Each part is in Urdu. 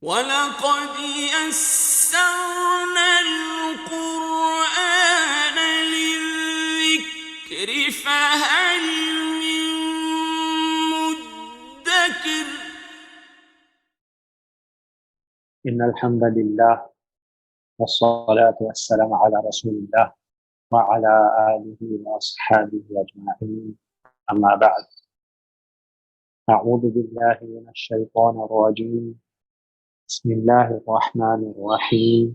وَلَقَدْ يَسَّرْنَا الْقُرْآنَ لِلذِّكْرِ فَهَلْ مِن مُّدَّكِرٍ. إن الحمد لله والصلاة والسلام على رسول الله وعلى آله وأصحابه أجمعين أما بعد أعوذ بالله من الشيطان الرجيم بسم الله الرحمن الرحيم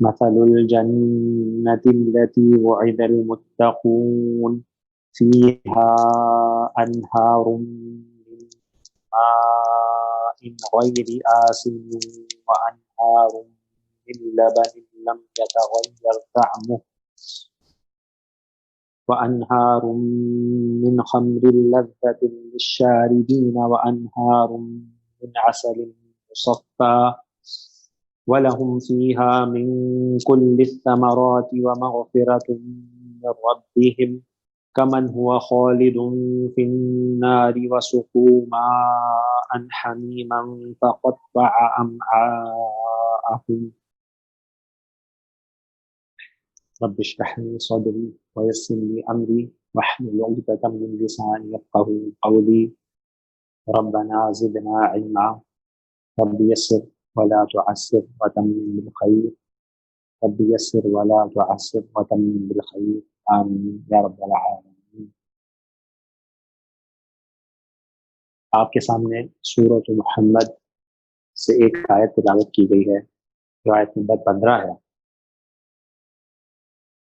مثل الجنة التي وعد المتقون فيها أنهار من ماء غير آسن وأنهار من لبن لم يتغير طعمه وأنهار من خمر لذة للشاربين وأنهار من عسل مصفى ولهم فيها من كل الثمرات ومغفرة من ربهم كمن هو خالد في النار وسقوا ماء حميما فقطع أمعاءهم رب اشرح لي صدري ويسر لي أمري واحلل عقدة من لساني يفقهوا قولي ربنا زدنا علما رب يسر ولا تعسر وتمم بالخير رب يسر ولا تعسر وتمم بالخير آمین یا رب العالمین۔ آپ کے سامنے سورۃ محمد سے ایک آیت تلاوت کی گئی ہے جو آیت نمبر 15 ہے۔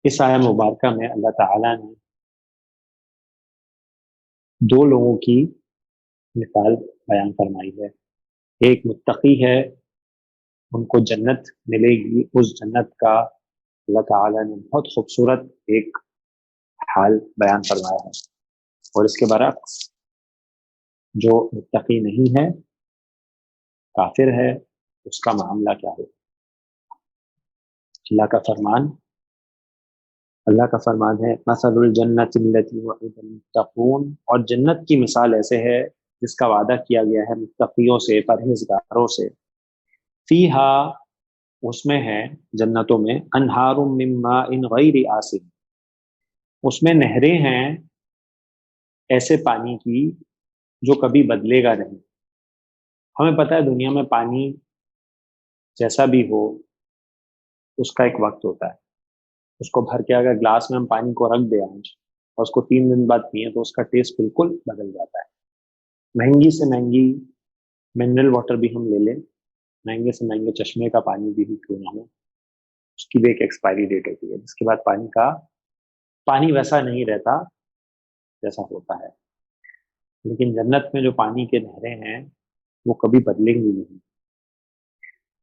اس آیت مبارکہ میں اللہ تعالیٰ نے دو لوگوں کی مثال بیان فرمائی ہے۔ ایک متقی ہے، ان کو جنت ملے گی، اس جنت کا اللہ تعالیٰ نے بہت خوبصورت ایک حال بیان فرمایا ہے، اور اس کے برعکس جو متقی نہیں ہے، کافر ہے، اس کا معاملہ کیا ہے۔ اللہ کا فرمان ہے مثل الجنت التي وعد المتقون، اور جنت کی مثال ایسے ہے جس کا وعدہ کیا گیا ہے متقیوں سے، پرہیزگاروں سے۔ فیہا، اس میں ہے جنتوں میں، انہار من ماء غیر آسن، اس میں نہریں ہیں ایسے پانی کی جو کبھی بدلے گا نہیں۔ ہمیں پتہ ہے دنیا میں پانی جیسا بھی ہو اس کا ایک وقت ہوتا ہے، اس کو بھر کے اگر گلاس میں ہم پانی کو رکھ دیں آج اور اس کو 3 دن بعد پئیں تو اس کا ٹیسٹ بالکل بدل جاتا ہے۔ مہنگی سے مہنگی منرل واٹر بھی ہم لے لیں، مہنگے سے مہنگے چشمے کا پانی بھی کیوں نہ ہو، اس کی بھی ایک ایکسپائری ڈیٹ ہوتی ہے، جس کے بعد پانی ویسا نہیں رہتا جیسا ہوتا ہے۔ لیکن جنت میں جو پانی کے نہریں ہیں وہ کبھی بدلیں گی نہیں۔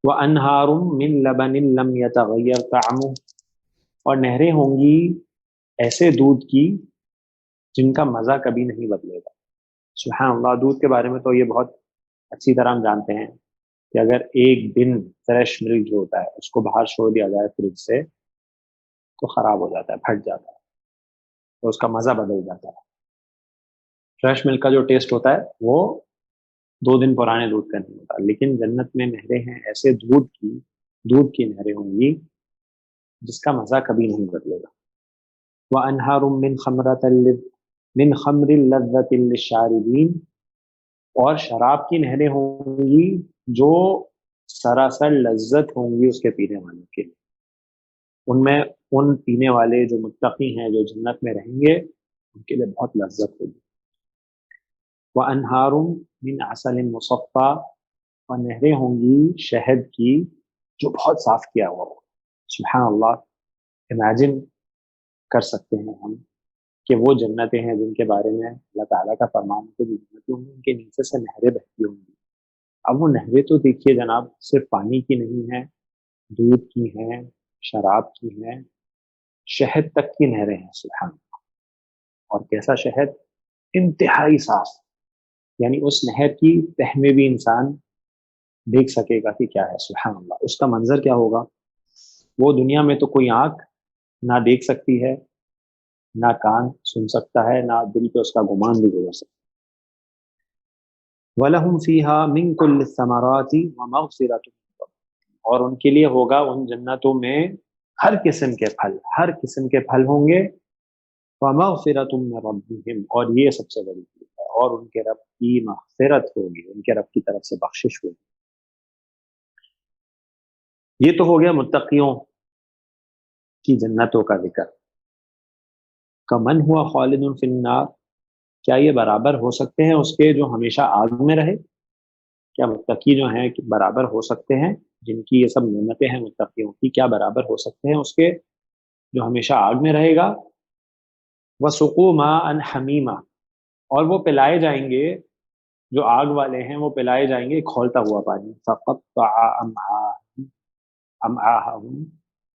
وَأَنْهَارٌ مِّن لَبَنٍ لَمْ يَتَغَيَّرْ طَعْمُهُ، اور نہریں ہوں گی ایسے دودھ کی جن کا مزہ کبھی نہیں بدلے گا۔ سبحان اللہ، دودھ کے بارے میں تو یہ بہت اچھی طرح ہم جانتے ہیں کہ اگر ایک دن فریش ملک جو ہوتا ہے اس کو باہر چھوڑ دیا جائے فریج سے تو خراب ہو جاتا ہے، پھٹ جاتا ہے، تو اس کا مزہ بدل جاتا ہے۔ فریش ملک کا جو ٹیسٹ ہوتا ہے وہ 2 دن پرانے دودھ کا نہیں ہوتا، لیکن جنت میں نہریں ہیں ایسے دودھ کی نہریں ہوں گی جس کا مزہ کبھی نہیں بدلے گا۔ وَأَنْهَارٌ مِّن خَمْرٍ لَذَّةٍ لِّلشَّارِبِينَ، اور شراب کی نہریں ہوں گی جو سراسر لذت ہوں گی اس کے پینے والوں کے لیے۔ ان میں ان پینے والے جو متقی ہیں جو جنت میں رہیں گے ان کے لیے بہت لذت ہوگی۔ وَأَنْهَارٌ مِّنْ عَسَلٍ مُّصَفًّى، اور نہریں ہوں گی شہد کی جو بہت صاف کیا ہوا ہو۔ سبحان اللہ، امیجن کر سکتے ہیں ہم کہ وہ جنتیں ہیں جن کے بارے میں اللہ تعالیٰ کا فرمان ہے کہ جو جنتیں ہوں گی ان کے نیچے سے نہریں بہتی ہوں گی۔ اب وہ نہریں تو دیکھیے جناب، صرف پانی کی نہیں ہیں، دودھ کی ہیں، شراب کی ہیں، شہد تک کی نہریں ہیں۔ سبحان اللہ، اور کیسا شہد، انتہائی صاف، یعنی اس نہر کی تہ میں بھی انسان دیکھ سکے گا کہ کیا ہے۔ سبحان اللہ، اس کا منظر کیا ہوگا، وہ دنیا میں تو کوئی آنکھ نہ دیکھ سکتی ہے، نہ کان سن سکتا ہے، نہ دل پہ اس کا گمان بھی گزر سکتا ہے۔ وَلَهُمْ فِيهَا مِن كُلِّ الثَّمَرَاتِ وَمَغْفِرَةٌ، اور ان کے لیے ہوگا ان جنتوں میں ہر قسم کے پھل ہوں گے، وَمَغْفِرَةٌ مِّن رَبِّهِمْ، اور یہ سب سے بڑی چیز ہے، اور ان کے رب کی مغفرت ہوگی، ان کے رب کی طرف سے بخشش ہوگی۔ یہ تو ہو گیا متقیوں کی جنتوں کا ذکر۔ کمن ہوا خالد فی النار، کیا یہ برابر ہو سکتے ہیں اس کے جو ہمیشہ آگ میں رہے؟ کیا متقی جو ہیں کہ برابر ہو سکتے ہیں، جن کی یہ سب نعمتیں ہیں متقیوں کی، کیا برابر ہو سکتے ہیں اس کے جو ہمیشہ آگ میں رہے گا؟ وَسُقُوا مَاءً حَمِيمًا، اور وہ پلائے جائیں گے، جو آگ والے ہیں وہ پلائے جائیں گے کھولتا ہوا پانی، فَقَطَّعَ أَمْعَاءَهُمْ،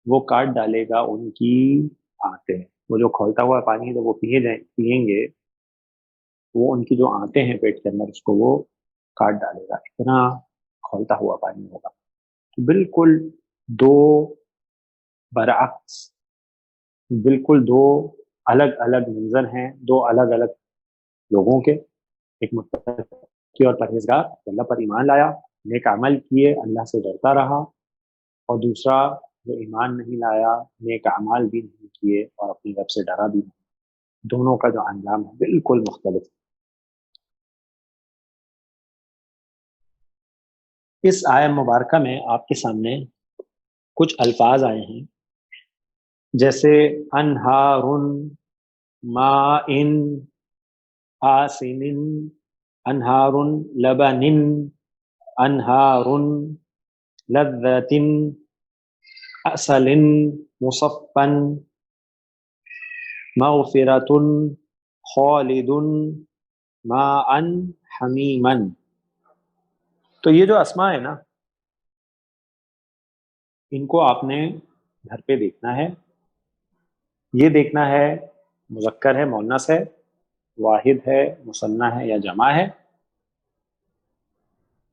وہ کاٹ ڈالے گا ان کی آنتیں۔ وہ جو کھولتا ہوا پانی ہے جب وہ پئیں گے، وہ ان کی جو آنتیں ہیں پیٹ کے اندر اس کو وہ کاٹ ڈالے گا، اتنا کھولتا ہوا پانی ہوگا۔ بالکل دو برعکس، بالکل دو الگ الگ منظر ہیں، دو الگ الگ لوگوں کے، ایک متقی اور پرہیزگار اللہ پر ایمان لایا، نیک عمل کیے، اللہ سے ڈرتا رہا، اور دوسرا جو ایمان نہیں لایا، نیک اعمال بھی نہیں کیے اور اپنی رب سے ڈرا بھی نہیں۔ دونوں کا جو انجام ہے بالکل مختلف۔ اس آیت مبارکہ میں آپ کے سامنے کچھ الفاظ آئے ہیں، جیسے انہار ماء آسن، انہار لبن، انہار لذت عسل مصفا، مغفرۃ خالد ماء حمیما۔ تو یہ جو اسماء ہے نا، ان کو آپ نے گھر پہ دیکھنا ہے، یہ دیکھنا ہے مذکر ہے مؤنث ہے، واحد ہے مثنیٰ ہے یا جمع ہے،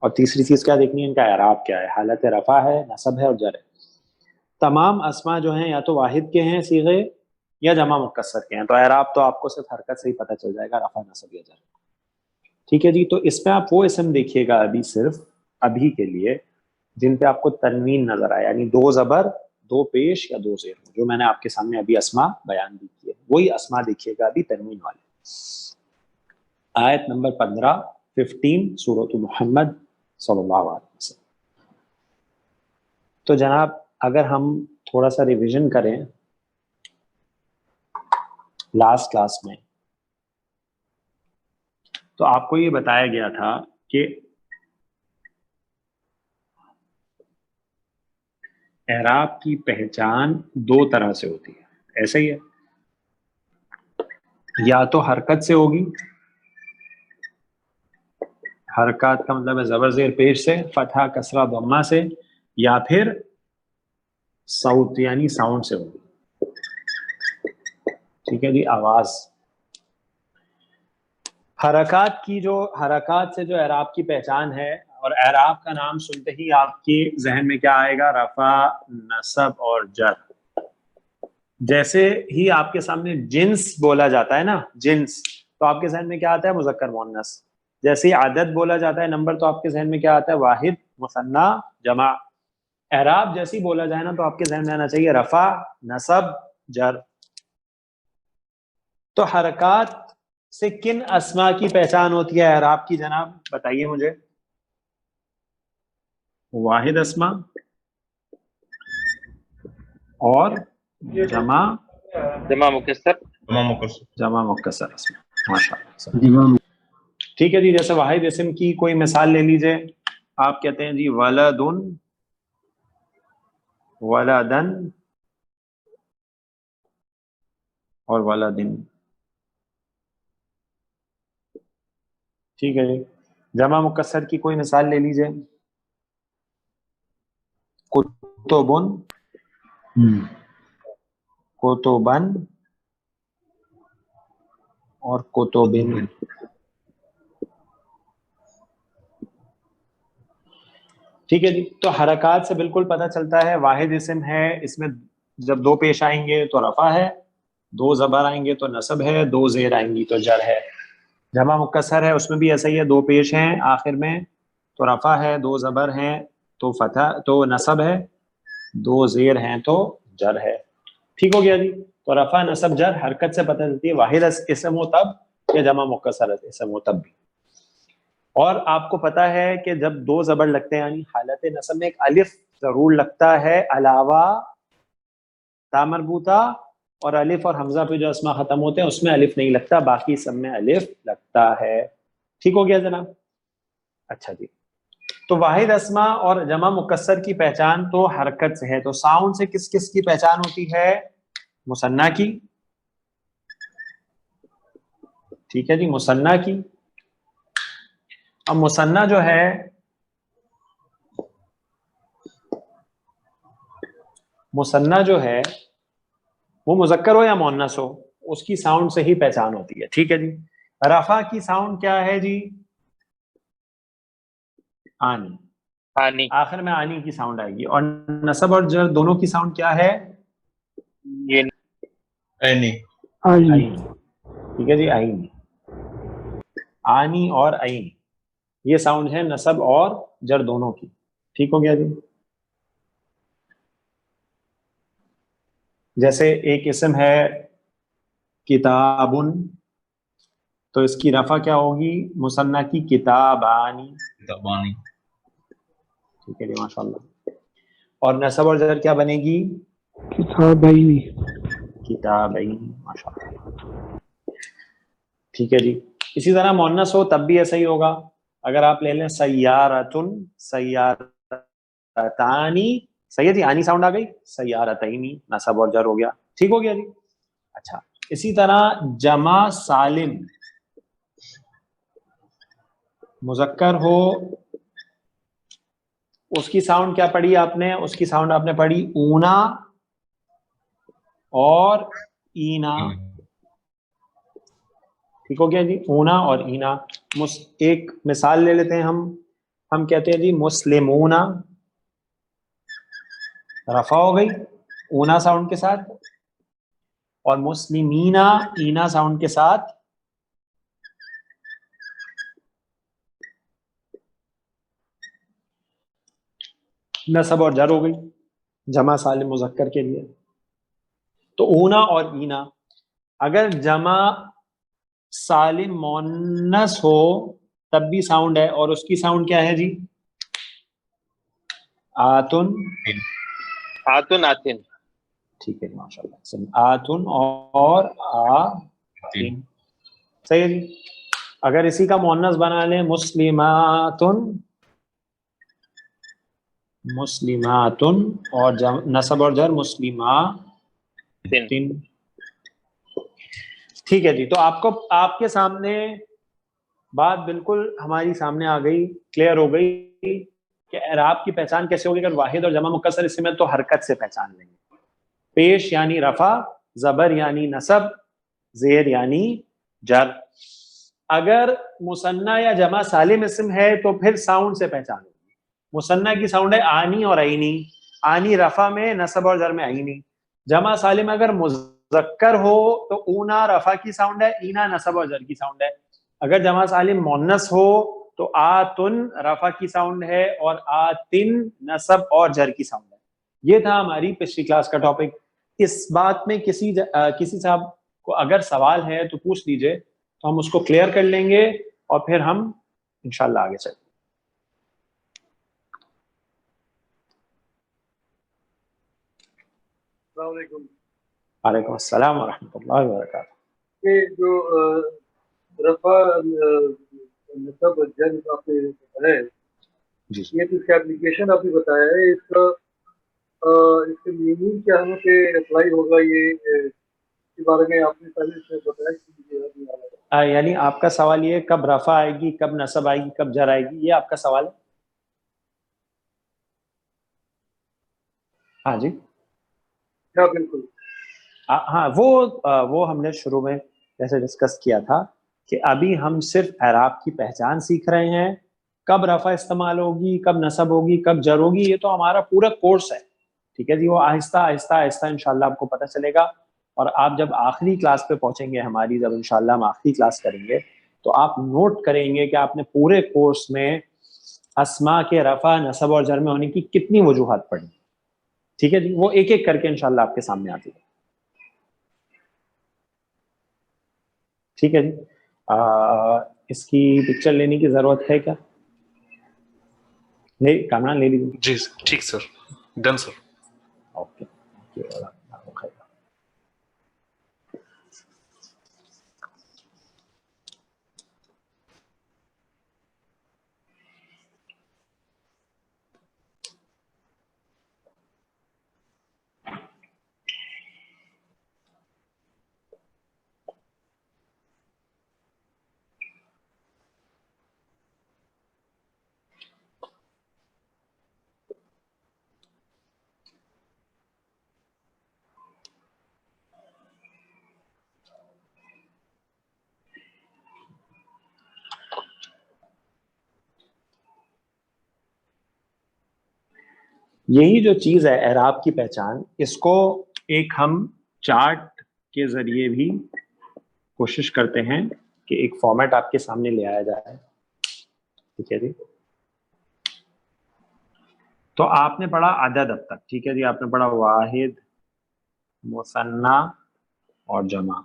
اور تیسری چیز کیا دیکھنی ہے، ان کا اعراب کیا ہے، حالت رفع ہے، نصب ہے اور جر ہے۔ تمام اسماء جو ہیں یا تو واحد کے ہیں صیغے یا جمع مکسر کے ہیں، تو اعراب تو آپ کو صرف حرکت سے ہی پتہ چل جائے گا، رفع نصب یا جر۔ ٹھیک ہے جی، تو اس میں آپ وہ اسم دیکھیے گا ابھی، صرف ابھی کے لیے، جن پہ آپ کو تنوین نظر آئے، یعنی دو زبر، دو پیش یا دو زیر، جو میں نے آپ کے سامنے ابھی اسماء بیان بھی کیے، وہی اسماء دیکھیے گا ابھی تنوین والے۔ آیت نمبر 15 سورۃ محمد صلی اللہ علیہ وسلم۔ تو جناب اگر ہم تھوڑا سا ریویژن کریں لاسٹ کلاس میں، تو آپ کو یہ بتایا گیا تھا کہ اعراب کی پہچان دو طرح سے ہوتی ہے، ایسا ہی ہے، یا تو حرکت سے ہوگی، حرکات کا مطلب ہے زبر زیر پیش سے، فتحہ کسرہ ضمہ سے، یا پھر صوت یعنی ساؤنڈ سے ہوگی۔ ٹھیک ہے جی، آواز۔ حرکات سے جو اعراب کی پہچان ہے، اور اعراب کا نام سنتے ہی آپ کے ذہن میں کیا آئے گا، رفع، نصب اور جر۔ جیسے ہی آپ کے سامنے جنس بولا جاتا ہے نا، جنس، تو آپ کے ذہن میں کیا آتا ہے، مذکر مؤنث۔ جیسے ہی عدد بولا جاتا ہے، نمبر، تو آپ کے ذہن میں کیا آتا ہے، واحد، مثنیٰ، جمع۔ اعراب جیسی بولا جائے نا تو آپ کے ذہن میں آنا چاہیے رفع، نصب، جر۔ تو حرکات سے کن اسماء کی پہچان ہوتی ہے اعراب کی، جناب بتائیے مجھے۔ واحد اسماء اور جمع مکسر اسماء۔ ماشاءاللہ، ٹھیک ہے جی۔ جیسے واحد اسم کی کوئی مثال لے لیجئے، آپ کہتے ہیں جی ولد، ولدن اور ولدن، ٹھیک ہے جی۔ جمع مکسر کی کوئی مثال لے لیجئے، کتبن، کتبن اور کتبن۔ ٹھیک ہے جی۔ تو حرکات سے بالکل پتہ چلتا ہے واحد اسم ہے، اس میں جب دو پیش آئیں گے تو رفع ہے، دو زبر آئیں گے تو نصب ہے، دو زیر آئیں گی تو جر ہے۔ جمع مکسر ہے اس میں بھی ایسا ہی ہے، دو پیش ہیں آخر میں تو رفع ہے، دو زبر ہیں تو فتح تو نصب ہے، دو زیر ہیں تو جر ہے. ٹھیک ہو گیا جی. تو رفع نصب جر حرکت سے پتہ چلتی ہے واحد اسم ہو تب یا جمع مکسر اسم ہو تب بھی. اور آپ کو پتا ہے کہ جب دو زبر لگتے ہیں یعنی حالت نصب میں ایک الف ضرور لگتا ہے علاوہ تا مربوطہ، اور الف اور حمزہ پہ جو اسما ختم ہوتے ہیں اس میں الف نہیں لگتا، باقی سب میں الف لگتا ہے. ٹھیک ہو گیا جناب. اچھا جی. تو واحد اسما اور جمع مکسر کی پہچان تو حرکت سے ہے. تو ساؤنڈ سے کس کس کی پہچان ہوتی ہے؟ مثنیٰ کی. ٹھیک ہے جی، مثنیٰ کی. اب مثنیٰ جو ہے وہ مذکر ہو یا مؤنث ہو اس کی ساؤنڈ سے ہی پہچان ہوتی ہے. ٹھیک ہے جی. رفع کی ساؤنڈ کیا ہے جی؟ آنی. آنی. آخر میں آنی کی ساؤنڈ آئے گی. اور نصب اور جر دونوں کی ساؤنڈ کیا ہے؟ یہ اینی. آئین. ٹھیک ہے جی، آئین. آنی اور آئین یہ ساؤنڈ ہے نصب اور جر دونوں کی. ٹھیک ہو گیا جی. جیسے ایک اسم ہے کتابن تو اس کی رفع کیا ہوگی؟ مثنیٰ کی کتابانی. کتابانی. ٹھیک ہے جی، ماشاء اللہ. اور نصب اور جر کیا بنے گی؟ کتابین. کتابین. ماشاء اللہ. ٹھیک ہے جی. اسی طرح مؤنث ہو تب بھی ایسا ہی ہوگا. اگر آپ لے لیں سیارتن، سیارتانی، صحیح ہے جی، آنی ساؤنڈ آ گئی. سیارتینی نصب اور جر ہو گیا. ٹھیک ہو گیا جی. اچھا، اسی طرح جمع سالم مذکر ہو اس کی ساؤنڈ کیا پڑھی آپ نے؟ اس کی ساؤنڈ آپ نے پڑھی اونا اور اینا. ٹھیک ہو گیا جی، اونا اور اینا. ایک مثال لے لیتے ہیں ہم کہتے ہیں جی مسلمونا، رفع ہو گئی اونا ساؤنڈ کے ساتھ، اور مسلمینا اینا ساؤنڈ کے ساتھ نصب اور جر ہو گئی جمع سالم مذکر کے لیے. تو اونا اور اینا. اگر جمع سالم مؤنث ہو تب بھی ساؤنڈ ہے، اور اس کی ساؤنڈ کیا ہے جی؟ آتن. آتن. آتن. ٹھیک ہے ماشاء اللہ. آتن اور آتن. صحیح ہے جی. اگر اسی کا مؤنث بنا لیں مسلماتن، مسلماتن، اور نصب اور جر مسلماتن. ٹھیک ہے جی. تو آپ کے سامنے بات بالکل ہماری سامنے آ گئی، کلیئر ہو گئی کہ اعراب کی پہچان کیسے ہوگی. اگر واحد اور جمع مکسر اسم میں تو حرکت سے پہچان لیں گے. پیش یعنی رفع، زبر یعنی نصب، زیر یعنی جر. اگر مثنیٰ یا جمع سالم اسم ہے تو پھر ساؤنڈ سے پہچان ہوگی. مثنیٰ کی ساؤنڈ ہے آنی اور عینی. آنی رفع میں، نصب اور جر میں عینی. جمع سالم اگر مذکر ہو تو اونا رفع کی ساؤنڈ ہے، اینا نصب اور جر کی ساؤنڈ ہے. اگر جمع سالم مؤنث ہو تو آتن رفع کی ساؤنڈ ہے اور آتن نصب اور جر کی ساؤنڈ ہے. یہ تھا ہماری پچھلی کلاس کا ٹاپک. اس بات میں کسی صاحب کو اگر سوال ہے تو پوچھ لیجئے تو ہم اس کو کلیئر کر لیں گے اور پھر ہم انشاءاللہ آگے چلیں. السلام علیکم. وعلیکم السلام ورحمۃ اللہ وبرکاتہ. یہ جو رفع نصب جر آپ نے بتایا ہے، جی یہ تو اس کا اپلیکیشن آپ نے بتایا ہے، اس کا میننگ کیا ہمیں پہ اپلائی ہوگا، یہ اس کے بارے میں آپ نے پہلے سے بتایا کہ مجھے یاد نہیں آ رہا. یعنی آپ کا سوال یہ ہے کب رفع آئے گی، کب نصب آئے گی، کب جر آئے گی، یہ آپ کا سوال ہے؟ ہاں جی. کیا بالکل. ہاں وہ ہم نے شروع میں جیسے ڈسکس کیا تھا کہ ابھی ہم صرف اعراب کی پہچان سیکھ رہے ہیں. کب رفع استعمال ہوگی، کب نصب ہوگی، کب جر ہوگی، یہ تو ہمارا پورا کورس ہے. ٹھیک ہے جی. وہ آہستہ آہستہ آہستہ انشاءاللہ آپ کو پتہ چلے گا. اور آپ جب آخری کلاس پہ پہنچیں گے ہماری، جب انشاءاللہ ہم آخری کلاس کریں گے تو آپ نوٹ کریں گے کہ آپ نے پورے کورس میں اسما کے رفع نصب اور جر میں ہونے کی کتنی وجوہات پڑھی. ٹھیک ہے جی, وہ ایک ایک کر کے انشاءاللہ آپ کے سامنے آتی ہے. ٹھیک ہے جی, اس کی پکچر لینے کی ضرورت ہے کیا؟ نہیں, کامران لے لیجیے. جی ٹھیک سر, ڈن سر. اوکے. یہی جو چیز ہے اعراب کی پہچان, اس کو ایک ہم چارٹ کے ذریعے بھی کوشش کرتے ہیں کہ ایک فارمیٹ آپ کے سامنے لے آیا جائے. ٹھیک ہے جی, تو آپ نے پڑھا عدد اب تک. ٹھیک ہے جی, آپ نے پڑھا واحد, مثنی اور جمع.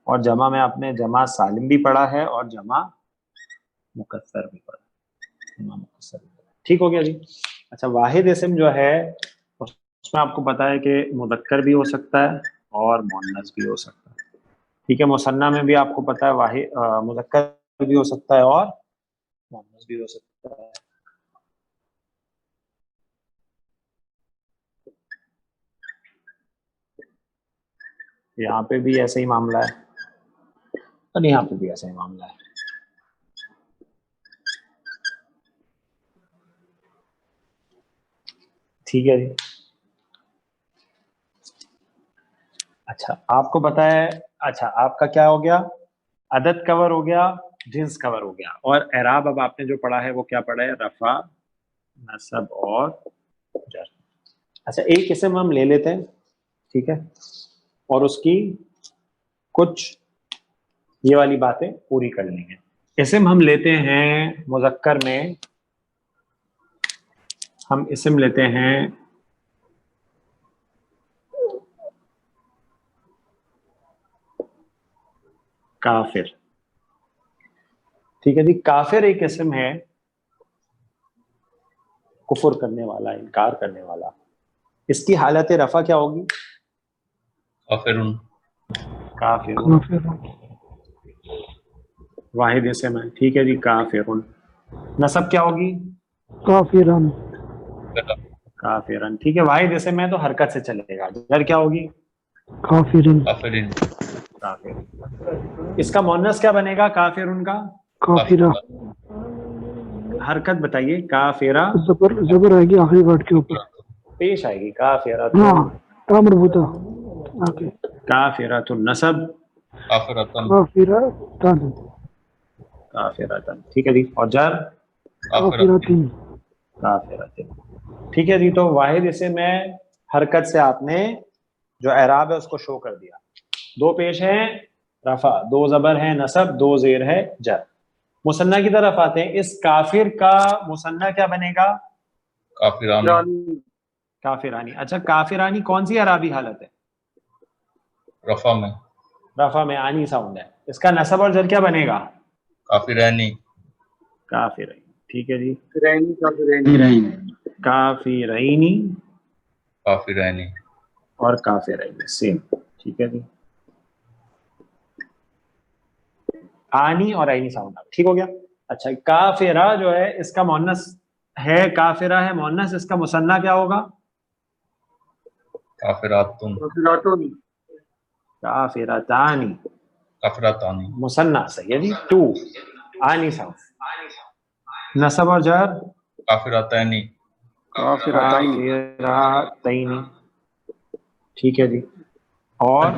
اور جمع میں آپ نے جمع سالم بھی پڑھا ہے اور جمع مکسر بھی پڑھا. جمع مکسر بھی پڑھا. ٹھیک ہو گیا جی. اچھا, واحد اسم جو ہے اس میں آپ کو پتا ہے کہ مذکر بھی ہو سکتا ہے اور مؤنث بھی ہو سکتا ہے. ٹھیک ہے, مثنی میں بھی آپ کو پتا ہے واحد مذکر بھی ہو سکتا ہے اور مؤنث بھی ہو سکتا ہے. یہاں پہ بھی ایسا ہی معاملہ ہے اور یہاں پہ بھی ایسا ہی معاملہ ہے. ٹھیک ہے جی. اچھا, آپ کو پتا ہے, اچھا آپ کا کیا ہو گیا, عدد کور ہو گیا, جنس کور ہو گیا, اور اعراب اب آپ نے جو پڑھا ہے وہ کیا پڑھا ہے, رفع, نصب اور جر. اچھا, ایک اسم ہم لے لیتے ہیں. ٹھیک ہے, اور اس کی کچھ یہ والی باتیں پوری کر لیں گے. اسم ہم لیتے ہیں مذکر میں, ہم اسم لیتے ہیں کافر. ٹھیک ہے جی, کافر ایک اسم ہے کفر کرنے والا, انکار کرنے والا. اس کی حالت رفع کیا ہوگی؟ کافرون. کافرون. واحد اسم ہے. ٹھیک ہے جی, کافرون. نصب کیا ہوگی؟ کافرن. کافرن. ٹھیک ہے, واحد اسم ہے تو حرکت سے چلے گا. جر کیا ہوگی؟ کافرن. کافرین. کافر. اس کا مؤنث کیا بنے گا کافرون کا؟ کافرہ. حرکت بتائیے. کافرہ زبر آئے گی آخری ورڈ کے اوپر, پیش آئے گی. کافرہ. ہاں امر ہوتا. کافرۃ. نصب کافرتن. کافرہ تن. کافرۃ. ٹھیک ہے جی, اور جر کافرتن. کافرۃ. ٹھیک ہے جی, تو واحد اسم میں حرکت سے آپ نے جو اعراب ہے اس کو شو کر دیا. دو پیش ہیں رفع, دو زبر ہیں نصب, دو زیر ہے جر. مثنیٰ کی طرف آتے ہیں. اس کافر کا مثنیٰ کیا بنے گا؟ کافرانی. کافرانی. اچھا, کافرانی کون سی اعرابی حالت ہے؟ رفع میں. رفع میں آنی ساؤنڈ ہے. اس کا نصب اور جر کیا بنے گا؟ کافرانی. کافرین. ٹھیک ہے جی, کافرین. کافرینی کافرانی. اور کافرین سیم. ٹھیک ہے جی, آنی اور عینی ساؤنڈ. ٹھیک ہو گیا. اچھا, کافرہ جو ہے اس کا مؤنث ہے, کافرہ ہے مؤنث, اس کا مثنیٰ کیا ہوگا؟ کافراتن. کافرتانی. کافرتانی. مثنیٰ صحیح ہے جی, ٹو. آنی ساؤنڈ. نصب اور جر کافرتانی. کافرتین. ٹھیک ہے جی, اور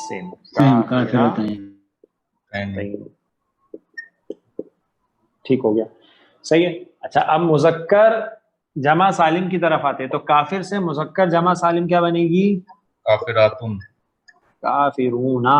سیم کافرتین. ٹھیک ہو گیا, صحیح ہے. اچھا, اب مذکر جمع سالم کی طرف آتے ہیں. تو کافر سے مذکر جمع سالم کیا بنے گی؟ کافراتن. کافرونا.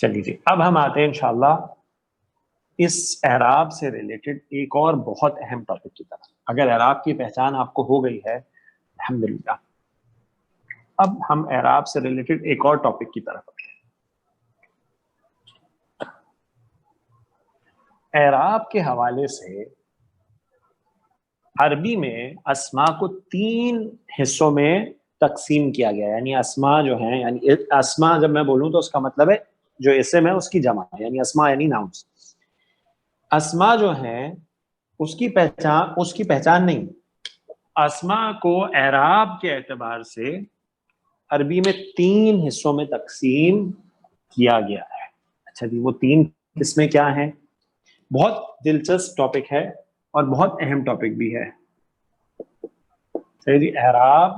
چلیے جی، اب ہم آتے ہیں انشاءاللہ اس اعراب سے ریلیٹڈ ایک اور بہت اہم ٹاپک کی طرف. اگر اعراب کی پہچان آپ کو ہو گئی ہے الحمدللہ، اب ہم اعراب سے ریلیٹڈ ایک اور ٹاپک کی طرف آتے ہیں. اعراب کے حوالے سے عربی میں اسماء کو 3 حصوں میں تقسیم کیا گیا ہے. یعنی اسماء جو ہیں، یعنی اسماء جب میں بولوں تو اس کا مطلب ہے جو اسم ہے اس کی جمع ہے، یعنی اسماء یعنی ناؤنس. اسماء جو ہیں اس کی پہچان نہیں. اسماء کو اعراب کے اعتبار سے عربی میں 3 حصوں میں تقسیم کیا گیا ہے. اچھا جی، وہ 3 قسمیں کیا ہیں؟ بہت دلچسپ ٹاپک ہے اور بہت اہم ٹاپک بھی ہے. صحیح جی، اعراب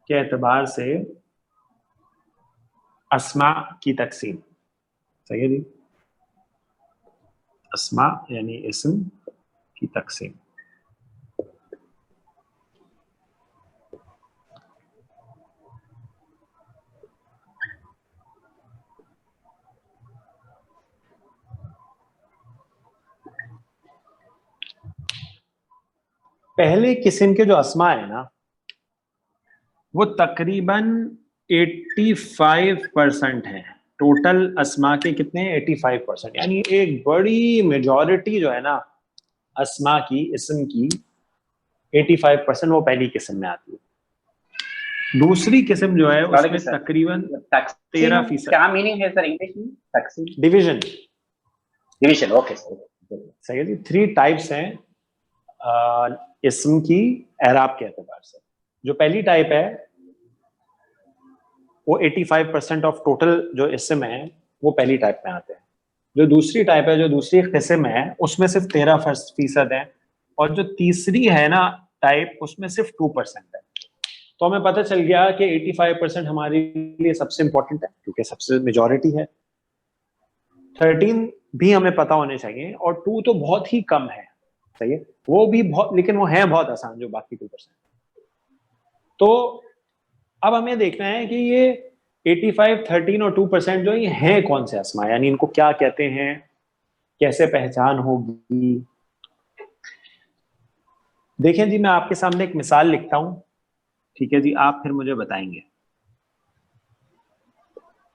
کے اعتبار سے اسماء کی تقسیم. صحیح ہے جی، اسماء یعنی اسم کی تقسیم. پہلے قسم کے جو اسماء ہیں نا، وہ تقریباً 85% ہیں. ٹوٹل اسماء کے کتنے ہیں؟ 85%. یعنی ایک بڑی میجورٹی جو ہے نا اسماء کی، اسم کی 85% وہ پہلی قسم میں آتی ہے. دوسری قسم جو ہے اس میں تقریباً 13%. کیا میننگ ہے سر انگلش میں تقسیم؟ ڈویژن. Division, okay sir. صحیح ہے جی. 3 ٹائپس ہیں اسم کی اعراب کے اعتبار سے. جو پہلی ٹائپ ہے وہ 85% آف ٹوٹل جو اسم ہیں وہ پہلی ٹائپ میں آتے ہیں. جو دوسری ٹائپ ہے، جو دوسری قسم ہے، اس میں صرف 13% ہیں. اور جو تیسری ہے نا ٹائپ، اس میں صرف 2% ہے. تو ہمیں پتہ چل گیا کہ 85% ہمارے لیے سب سے امپورٹنٹ ہے کیونکہ سب سے میجورٹی ہے. 13 بھی ہمیں پتہ ہونے چاہیے اور 2 تو بہت ہی کم ہے. صحیح ہے، وہ بھی بہت، لیکن وہ ہیں بہت آسان جو باقی 2%. تو اب ہمیں دیکھنا ہے کہ یہ 85, 13 اور 2% جو یہ ہیں کون سے اسماء، یعنی ان کو کیا کہتے ہیں، کیسے پہچان ہوگی. دیکھیں جی، میں آپ کے سامنے ایک مثال لکھتا ہوں، ٹھیک ہے جی، آپ پھر مجھے بتائیں گے.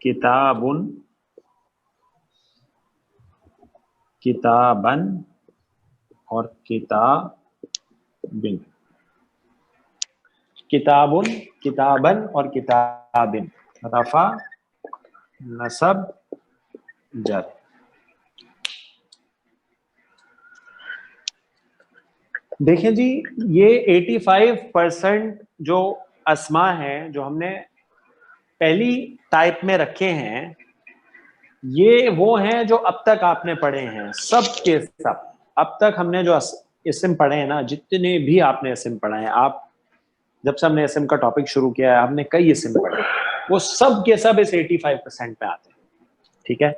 کتابن، کتابن اور کتابن. کتابن، کتابن اور کتابن، رفع، نصب، جر. دیکھیں جی، یہ 85% جو اسماء ہیں جو ہم نے پہلی ٹائپ میں رکھے ہیں، یہ وہ ہیں جو اب تک آپ نے پڑھے ہیں. سب کے سب اب تک ہم نے جو اسم پڑھے ہیں نا، جتنے بھی آپ نے اسم پڑھے ہیں، آپ جب سے ہم نے اسم کا ٹاپک شروع کیا ہے ہم نے کئی اسم پڑھے، وہ سب کے سب اس 85% پہ آتے ہیں. ٹھیک ہے،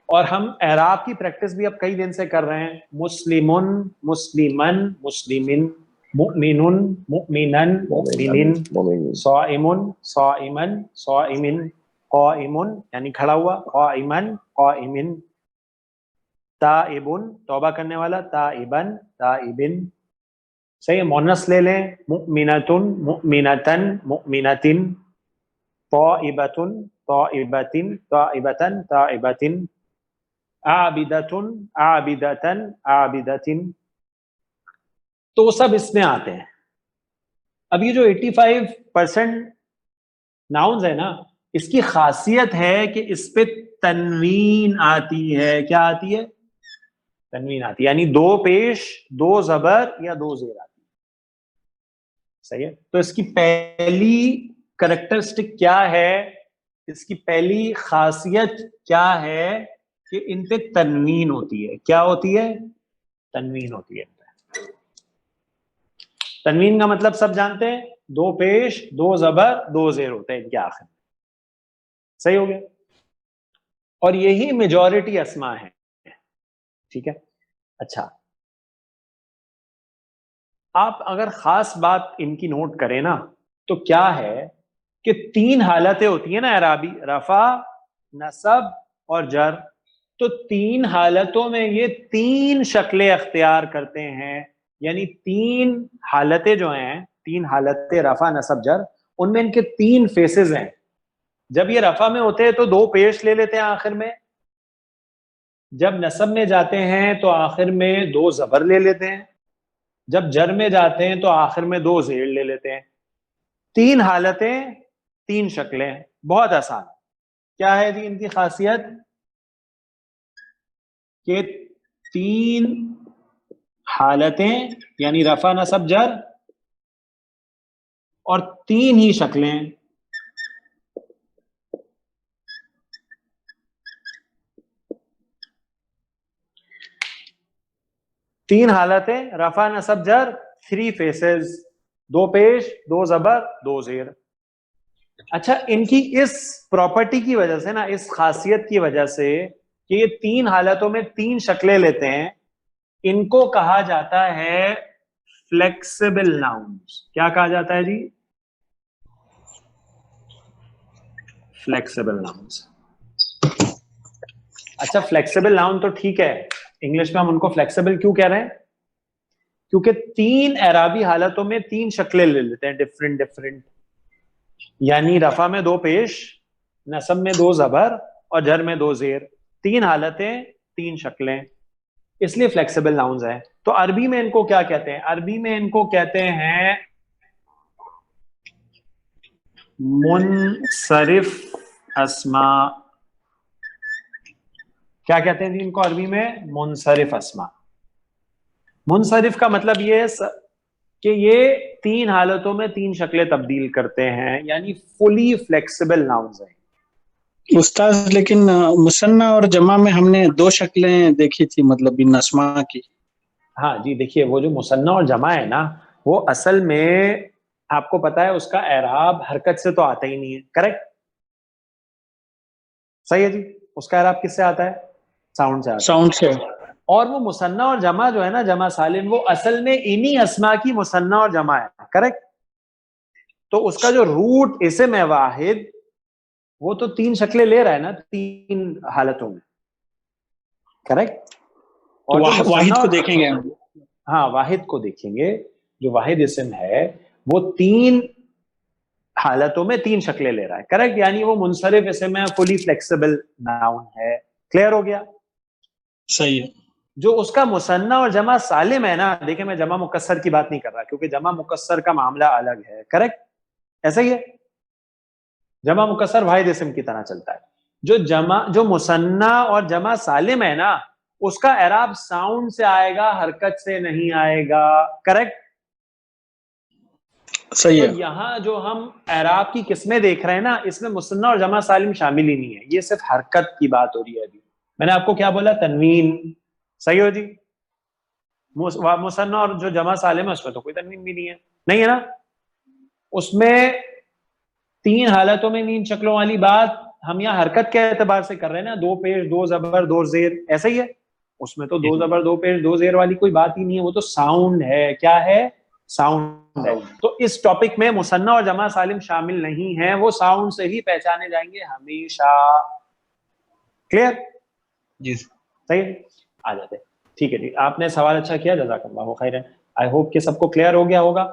اور ہم اعراب کی پریکٹس بھی اب کئی دن سے کر رہے ہیں. مسلمن، مسلمن، مسلمن، مؤمنن، مؤمنن، مؤمنن، صائمن، صائمن، صائمن، قائمن یعنی کھڑا ہوا، قائمن، قائمن، تائبن توبہ کرنے والا، تائبن، تائبن. صحیح ہے، مونس لے لیں، مؤمنتن، مؤمنتن، مؤمنتن، طائبتن، طائبتن، طائبتن، طائبتن، عابدتن، عابدتن، عابدتن. تو سب اس میں آتے ہیں. اب یہ جو 85% ناؤنز ہے نا، اس کی خاصیت ہے کہ اس پہ تنوین آتی ہے. کیا آتی ہے؟ تنوین آتی ہے، یعنی 2 پیش، 2 زبر یا 2 زیر آتی ہے. صحیح ہے. تو اس کی پہلی کریکٹرسٹک کیا ہے، اس کی پہلی خاصیت کیا ہے کہ ان پہ تنوین ہوتی ہے. کیا ہوتی ہے؟ تنوین ہوتی ہے. تنوین کا مطلب سب جانتے ہیں، 2 پیش، 2 زبر، 2 زیر ہوتے ہیں ان کے آخر. صحیح ہو گیا. اور یہی میجورٹی اسماء ہیں. ٹھیک ہے. اچھا، آپ اگر خاص بات ان کی نوٹ کریں نا تو کیا ہے کہ 3 حالتیں ہوتی ہیں نا اعرابی، رفع، نصب اور جر. تو تین حالتوں میں یہ تین شکلیں اختیار کرتے ہیں, یعنی تین حالتیں جو ہیں, تین حالتیں رفع نصب جر, ان میں ان کے تین فیسز ہیں. جب یہ رفع میں ہوتے ہیں تو دو پیش لے لیتے ہیں آخر میں, جب نصب میں جاتے ہیں تو آخر میں دو زبر لے لیتے ہیں, جب جر میں جاتے ہیں تو آخر میں دو زیر لے لیتے ہیں. تین حالتیں, تین شکلیں, بہت آسان. کیا ہے جی ان کی خاصیت؟ کہ تین حالتیں یعنی رفع نصب جر اور تین ہی شکلیں. تین حالتیں رفع نصب جر, تھری فیسز, دو پیش, دو زبر, دو زیر. اچھا, ان کی اس پراپرٹی کی وجہ سے نا, اس خاصیت کی وجہ سے کہ یہ تین حالتوں میں تین شکلیں لیتے ہیں, ان کو کہا جاتا ہے فلیکسیبل ناؤنز. کیا کہا جاتا ہے جی؟ Flexible nouns. اچھا, فلیکسیبل ناؤن تو ٹھیک ہے, انگلش میں ہم ان کو فلیکسیبل کیوں کہہ رہے ہیں؟ کیونکہ تین اعرابی حالتوں میں تین شکلیں لے لیتے ہیں ڈفرنٹ ڈفرنٹ, یعنی رفع میں دو پیش, نصب میں دو زبر اور جر میں دو زیر. تین حالتیں, تین شکلیں, اس لیے فلیکسیبل ناؤنز ہیں. تو عربی میں ان کو کیا کہتے ہیں؟ عربی میں ان کو کہتے ہیں منصرف اسماء. کیا کہتے ہیں جی ان کو عربی میں؟ منصرف اسماء. منصرف کا مطلب یہ ہے کہ یہ تین حالتوں میں تین شکلیں تبدیل کرتے ہیں, یعنی فلی فلیکسیبل ناؤنز ہیں. استاذ لیکن مثنیٰ اور جمع میں ہم نے دو شکلیں دیکھی تھی, مطلب ان اسماء کی. ہاں جی, دیکھیے وہ جو مثنیٰ اور جمع ہے نا, وہ اصل میں آپ کو پتا ہے اس کا اعراب حرکت سے تو آتا ہی نہیں ہے. کریکٹ, صحیح ہے جی. اس کا اعراب کس سے آتا ہے؟ ساؤنڈ سے آتا ہے. ساؤنڈ سے. اور وہ مثنیٰ اور جمع جو ہے نا, جمع سالم, وہ اصل میں انہی اسماء کی مثنیٰ اور جمع ہے. کریکٹ. تو اس کا جو روٹ اسم ہے واحد, وہ تو تین شکلیں لے رہا ہے نا تین حالتوں میں. کریکٹ. اور واحد کو دیکھیں گے. ہاں, واحد کو دیکھیں گے. جو واحد اسم ہے وہ تین حالتوں میں تین شکلیں لے رہا ہے. کریکٹ, یعنی وہ منصرف اسم ہے, فلی فلیکسیبل ناؤن ہے. کلیئر ہو گیا؟ صحیح ہے. جو اس کا مثنیٰ اور جمع سالم ہے نا, دیکھیں میں جمع مکسر کی بات نہیں کر رہا کیونکہ جمع مکسر کا معاملہ الگ ہے. کریکٹ, ایسا ہی ہے. جمع مکسر واحد اسم کی طرح چلتا ہے. جو مثنیٰ اور جمع سالم ہے نا, اس کا اعراب ساؤنڈ سے آئے گا, حرکت سے نہیں آئے گا. کریکٹ. صحیح ہے. تو یہاں جو ہم اعراب کی قسمیں دیکھ رہے ہیں نا, اس میں مثنیٰ اور جمع سالم شامل ہی نہیں ہے. یہ صرف حرکت کی بات ہو رہی ہے. ابھی میں نے آپ کو کیا بولا؟ تنوین. صحیح ہو جی. مثنیٰ اور جو جمع سالم ہے اس میں تو کوئی تنوین بھی نہیں ہے. نہیں ہے نا. اس میں تین حالتوں میں تین شکلوں والی بات ہم یہاں حرکت کے اعتبار سے کر رہے ہیں نا, دو پیش, دو زبر, دو زیر. ایسا ہی ہے. اس میں تو دو زبر, دو پیش, دو زیر والی کوئی بات ہی نہیں ہے. وہ تو ساؤنڈ ہے. کیا ہے؟ ساؤنڈ ہے. تو اس ٹاپک میں مثنیٰ اور جمع سالم شامل نہیں ہیں, وہ ساؤنڈ سے ہی پہچانے جائیں گے ہمیشہ. کلیئر جی صحیح. آ جاتے. ٹھیک ہے جی, آپ نے سوال اچھا کیا, جزاک اللہ خیر. آئی ہوپ کہ سب کو کلیئر ہو گیا ہوگا.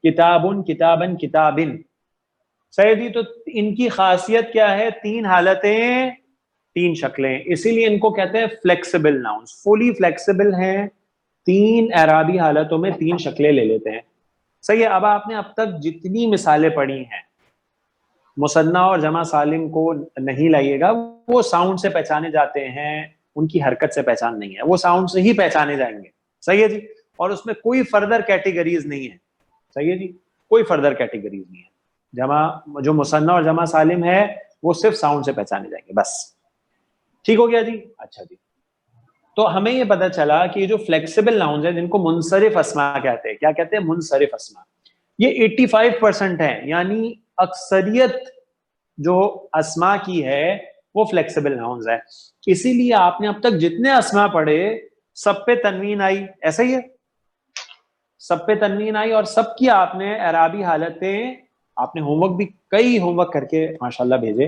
کتابن, کتابن, کتابن. صحیح جی. تو ان کی خاصیت کیا ہے؟ تین حالتیں, تین شکلیں. اسی لیے ان کو کہتے ہیں فلیکسیبل ناؤنز. فلی فلیکسیبل ہیں, تین اعرابی حالتوں میں تین شکلیں لے لیتے ہیں. صحیح ہے. اب آپ نے اب تک جتنی مثالیں پڑھی ہیں, مثنیٰ اور جمع سالم کو نہیں لائیے گا, وہ ساؤنڈ سے پہچانے جاتے ہیں, ان کی حرکت سے پہچان نہیں ہے. وہ ساؤنڈ سے ہی پہچانے جائیں گے. صحیح ہے جی. اور اس میں کوئی فردر کیٹیگریز نہیں ہے. صحیح ہے جی, کوئی فردر کیٹیگریز نہیں ہے. جو مثنیٰ اور جمع سالم ہے وہ صرف ساؤنڈ سے پہچانے جائیں گے بس. ٹھیک ہو گیا جی. اچھا جی, تو ہمیں یہ پتا چلا کہ جو فلیکسیبل ناؤنز ہیں جن کو منصرف اسماء کہتے ہیں. کیا کہتے ہیں؟ منصرف اسماء. یہ 85% ہیں, یعنی اکثریت جو اسماء کی ہے وہ فلیکسیبل ناؤنز ہے. اسی لیے آپ نے اب تک جتنے اسماء پڑھے سب پہ تنوین آئی. ایسا ہی ہے, سب پہ تنوین آئی, اور سب کی آپ نے اعرابی حالتیں, آپ نے ہوم ورک بھی کئی ہوم ورک کر کے ماشاءاللہ بھیجے,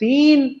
3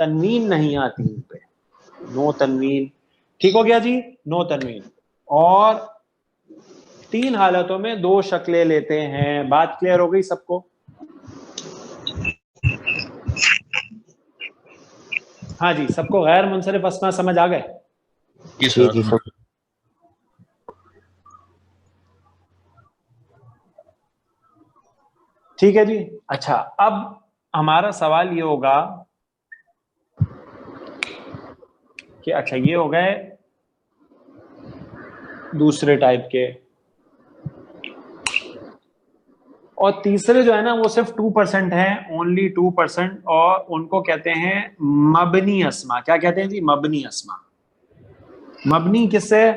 تنوین نہیں آتی ان پہ, نو تنوین. ٹھیک ہو گیا جی, نو تنوین. اور 3 حالتوں میں 2 شکلیں لیتے ہیں. بات کلیئر ہو گئی سب کو؟ ہاں جی, سب کو غیر منصرف اسما سمجھ آ گئے؟ جی جی سر. ٹھیک ہے جی. اچھا, اب ہمارا سوال یہ ہوگا کہ اچھا یہ ہو گئے دوسرے ٹائپ کے, اور تیسرے جو ہے نا وہ صرف 2% ہیں, اونلی 2%, اور ان کو کہتے ہیں مبنی اسما. کیا کہتے ہیں جی؟ مبنی اسما. مبنی کس سے؟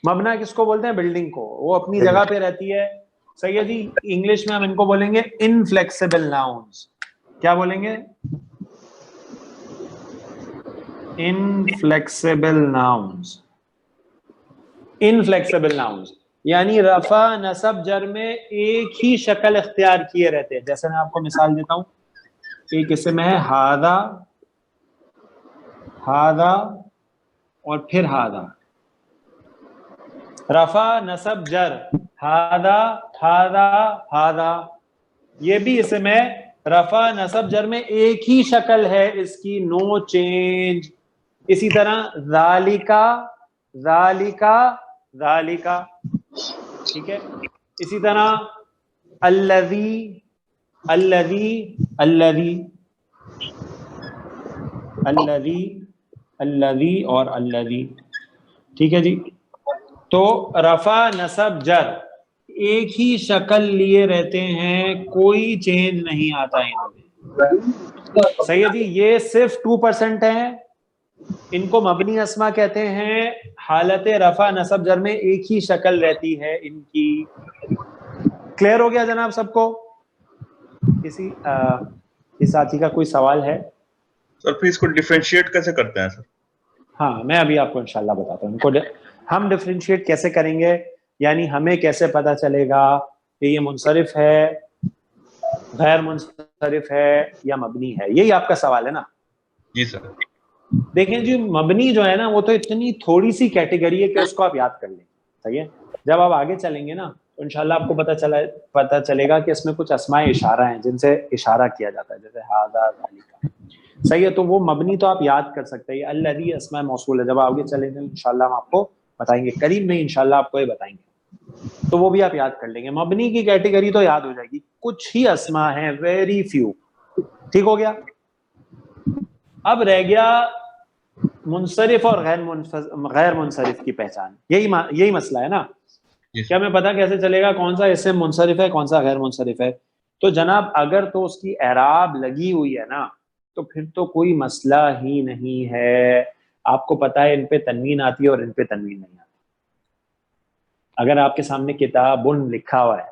مبنا کس کو بولتے ہیں؟ بلڈنگ کو. وہ اپنی جگہ پہ رہتی ہے. صحیح ہے جی. انگلش میں ہم ان کو بولیں گے انفلیکسیبل ناؤنز. کیا بولیں گے؟ Inflexible nouns. انفلیکسیبل ناؤنز یعنی رفع نصب جر میں ایک ہی شکل اختیار کیے رہتے ہیں. جیسے میں آپ کو مثال دیتا ہوں, ایک اسم ہے ہاذا, ہاذا اور پھر ہاذا. رفع نصب جر ہاذا ہاذا ہاذا, یہ بھی اسم ہے. رفع نصب جر میں ایک ہی شکل ہے اس کی, نو چینج. اسی طرح ذالکا ذالکا ذالکا, ٹھیک ہے. اسی طرح الذی الذی الذی الذی الذی اور الذی. ٹھیک ہے جی. تو رفع نصب جر ایک ہی شکل لیے رہتے ہیں, کوئی چینج نہیں آتا ان میں. صحیح ہے جی. یہ صرف 2% ہیں, ان کو مبنی اسما کہتے ہیں. حالت رفع نصب جر میں ایک ہی شکل رہتی ہے ان کی. کلیئر ہو گیا جناب سب کو؟ کسی ساتھی کا کوئی سوال ہے؟ سر پھر اس کو ڈیفرینشیٹ کیسے کرتے ہیں سر؟ ہاں میں ابھی آپ کو انشاءاللہ بتاتا ہوں. ان کو ہم ڈیفرینشیٹ کیسے کریں گے, یعنی ہمیں کیسے پتا چلے گا کہ یہ منصرف ہے, غیر منصرف ہے یا مبنی ہے؟ یہی آپ کا سوال ہے نا؟ جی سر. دیکھیں جی, مبنی جو ہے نا وہ تو اتنی تھوڑی سی کیٹیگری ہے کہ اس کو آپ یاد کر لیں. صحیح ہے. جب آپ آگے چلیں گے نا تو انشاءاللہ آپ کو پتا چلے گا کہ اس میں کچھ اسماء اشارہ ہیں جن سے اشارہ کیا جاتا ہے, جیسے ہاذا ذالکا. صحیح ہے. تو وہ مبنی تو آپ یاد کر سکتے ہیں. الذی اسماء موصول ہے. جب آگے چلیں گے انشاءاللہ ہم آپ کو بتائیں گے, قریب میں انشاءاللہ آپ کو یہ بتائیں گے, تو وہ بھی آپ یاد کر لیں گے. مبنی کی کیٹیگری تو یاد ہو جائے گی. کچھ ہی اسماء ہیں, ویری فیو. ٹھیک ہو گیا. اب رہ گیا منصرف اور غیر منصرف کی پہچان. یہی مسئلہ ہے نا. کیا میں پتا کیسے چلے گا کون سا اسم منصرف ہے کون سا غیر منصرف ہے؟ تو جناب اگر تو اس کی اعراب لگی ہوئی ہے نا تو پھر تو کوئی مسئلہ ہی نہیں ہے. آپ کو پتا ہے ان پہ تنوین آتی ہے اور ان پہ تنوین نہیں آتی. اگر آپ کے سامنے کتابن لکھا ہوا ہے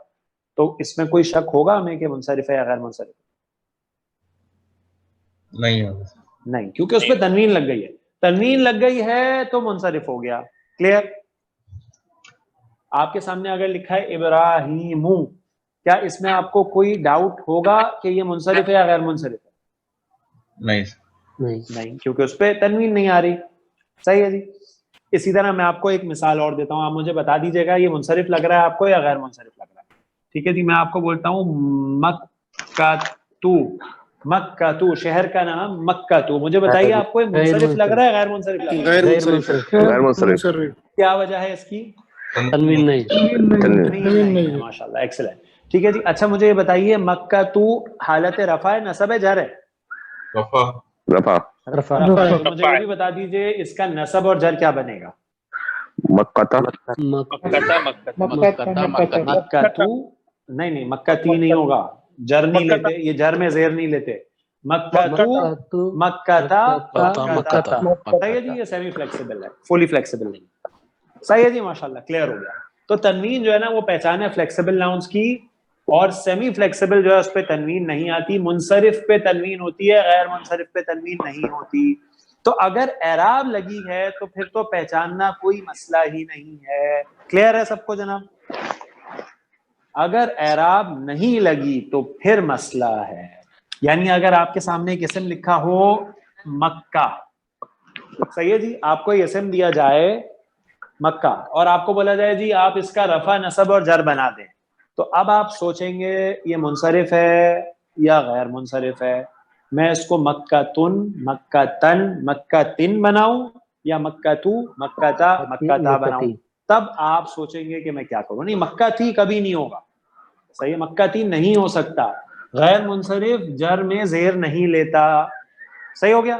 تو اس میں کوئی شک ہوگا ہمیں کہ منصرف ہے یا غیر منصرف؟ نہیں ہوگا. نہیں, کیونکہ اس پہ تنوین لگ گئی ہے. تنوین لگ گئی ہے تو منصرف ہو گیا. کلیئر؟ آپ کے سامنے اگر لکھا ہے ابراہیم, کیا اس میں آپ کو کوئی ڈاؤٹ ہوگا کہ یہ منصرف ہے یا غیر منصرف ہے؟ نہیں سر. نہیں, کیونکہ اس پہ تنوین نہیں آ رہی. صحیح ہے جی. اسی طرح میں آپ کو ایک مثال اور دیتا ہوں, آپ مجھے بتا دیجیے گا یہ منصرف لگ رہا ہے آپ کو یا غیر منصرف لگ رہا ہے. ٹھیک ہے جی. میں آپ کو بولتا ہوں مکہ, مکہ شہر کا نام مکہ. مجھے بتائیے آپ کو منصرف لگ رہا ہے غیر منصرف لگ رہا ہے؟ غیر منصرف. کیا وجہ ہے اس کی؟ تنوین نہیں. ماشاءاللہ, ایکسلنٹ. ٹھیک ہے جی. اچھا مجھے یہ بتائیے مکہ تو حالت رفع ہے نصب ہے جر ہے؟ رفع. تو مجھے یہ بھی بتا دیجیے اس کا نصب اور جر کیا بنے گا؟ مکہ تو نہیں, مکہ تی نہیں ہوگا, جر نہیں لیتے, یہ جر میں زیر نہیں لیتے. مکہ تو مکہ تا. صحیح ہے جی. یہ سیمی فلیکسیبل ہے, فلی فلیکسیبل نہیں. صحیح ہے جی. ماشاءاللہ, کلیئر ہو گیا. تو تنوین جو ہے نا وہ پہچان ہے فلیکسیبل ناؤنز کی, اور سیمی فلیکسیبل جو ہے اس پہ تنوین نہیں آتی. منصرف پہ تنوین ہوتی ہے, غیر منصرف پہ تنوین نہیں ہوتی. تو اگر اعراب لگی ہے تو پھر تو پہچاننا کوئی مسئلہ ہی نہیں ہے. کلیئر ہے سب کو جناب؟ اگر اعراب نہیں لگی تو پھر مسئلہ ہے. یعنی اگر آپ کے سامنے ایک اسم لکھا ہو مکہ. صحیح ہے جی. آپ کو یہ اسم دیا جائے مکہ اور آپ کو بولا جائے جی آپ اس کا رفع نصب اور جر بنا دیں, تو اب آپ سوچیں گے یہ منصرف ہے یا غیر منصرف ہے. میں اس کو مکہ تن, مکہ تن, مکہ تن بناؤں یا مکہ تو, مکہ تا, مکہ تا بناؤں. تب آپ سوچیں گے کہ میں کیا کروں. نہیں, مکہ تھی کبھی نہیں ہوگا. صحیح ہے, مکہ تھی نہیں ہو سکتا. غیر منصرف جر میں زیر نہیں لیتا. صحیح ہو گیا.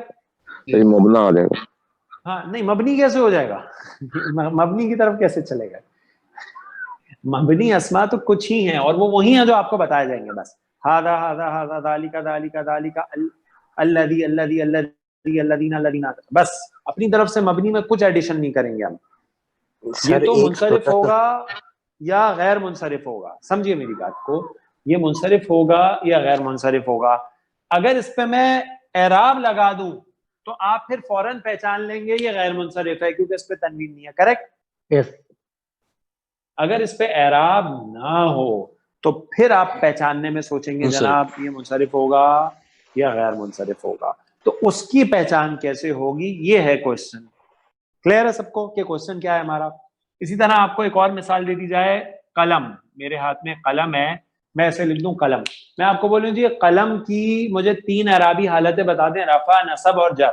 مبنا ہو جائے گا. ہاں نہیں, مبنی کیسے ہو جائے گا؟ مبنی کی طرف کیسے چلے گا؟ مبنی اسما تو کچھ ہی ہیں اور وہ وہی ہیں جو آپ کو بتائے جائیں گے. بس ہاذا ہاذا ہاذا ذالک ذالک ذالک الذی الذی الذی الذین الذین, بس اپنی طرف سے مبنی میں کچھ ایڈیشن نہیں کریں گے ہم. یہ تو منصرف ہوگا یا غیر منصرف ہوگا. سمجھیے میری بات کو, یہ منصرف ہوگا یا غیر منصرف ہوگا. اگر اس پہ میں اعراب لگا دوں تو آپ پھر فوراً پہچان لیں گے یہ غیر منصرف ہے کیونکہ اس پہ تنوین نہیں ہے. کریکٹ. یس. اگر اس پہ اعراب نہ ہو تو پھر آپ پہچاننے میں سوچیں گے جناب یہ منصرف ہوگا یا غیر منصرف ہوگا. تو اس کی پہچان کیسے ہوگی, یہ ہے کوشچن. کلیئر ہے سب کو کہ کوشچن کیا ہے ہمارا؟ اسی طرح آپ کو ایک اور مثال دے دی جائے. قلم, میرے ہاتھ میں قلم ہے, میں ایسے لکھ دوں قلم. میں آپ کو بولوں جی قلم کی مجھے 3 اعرابی حالتیں بتا دیں, رفع, نصب اور جر.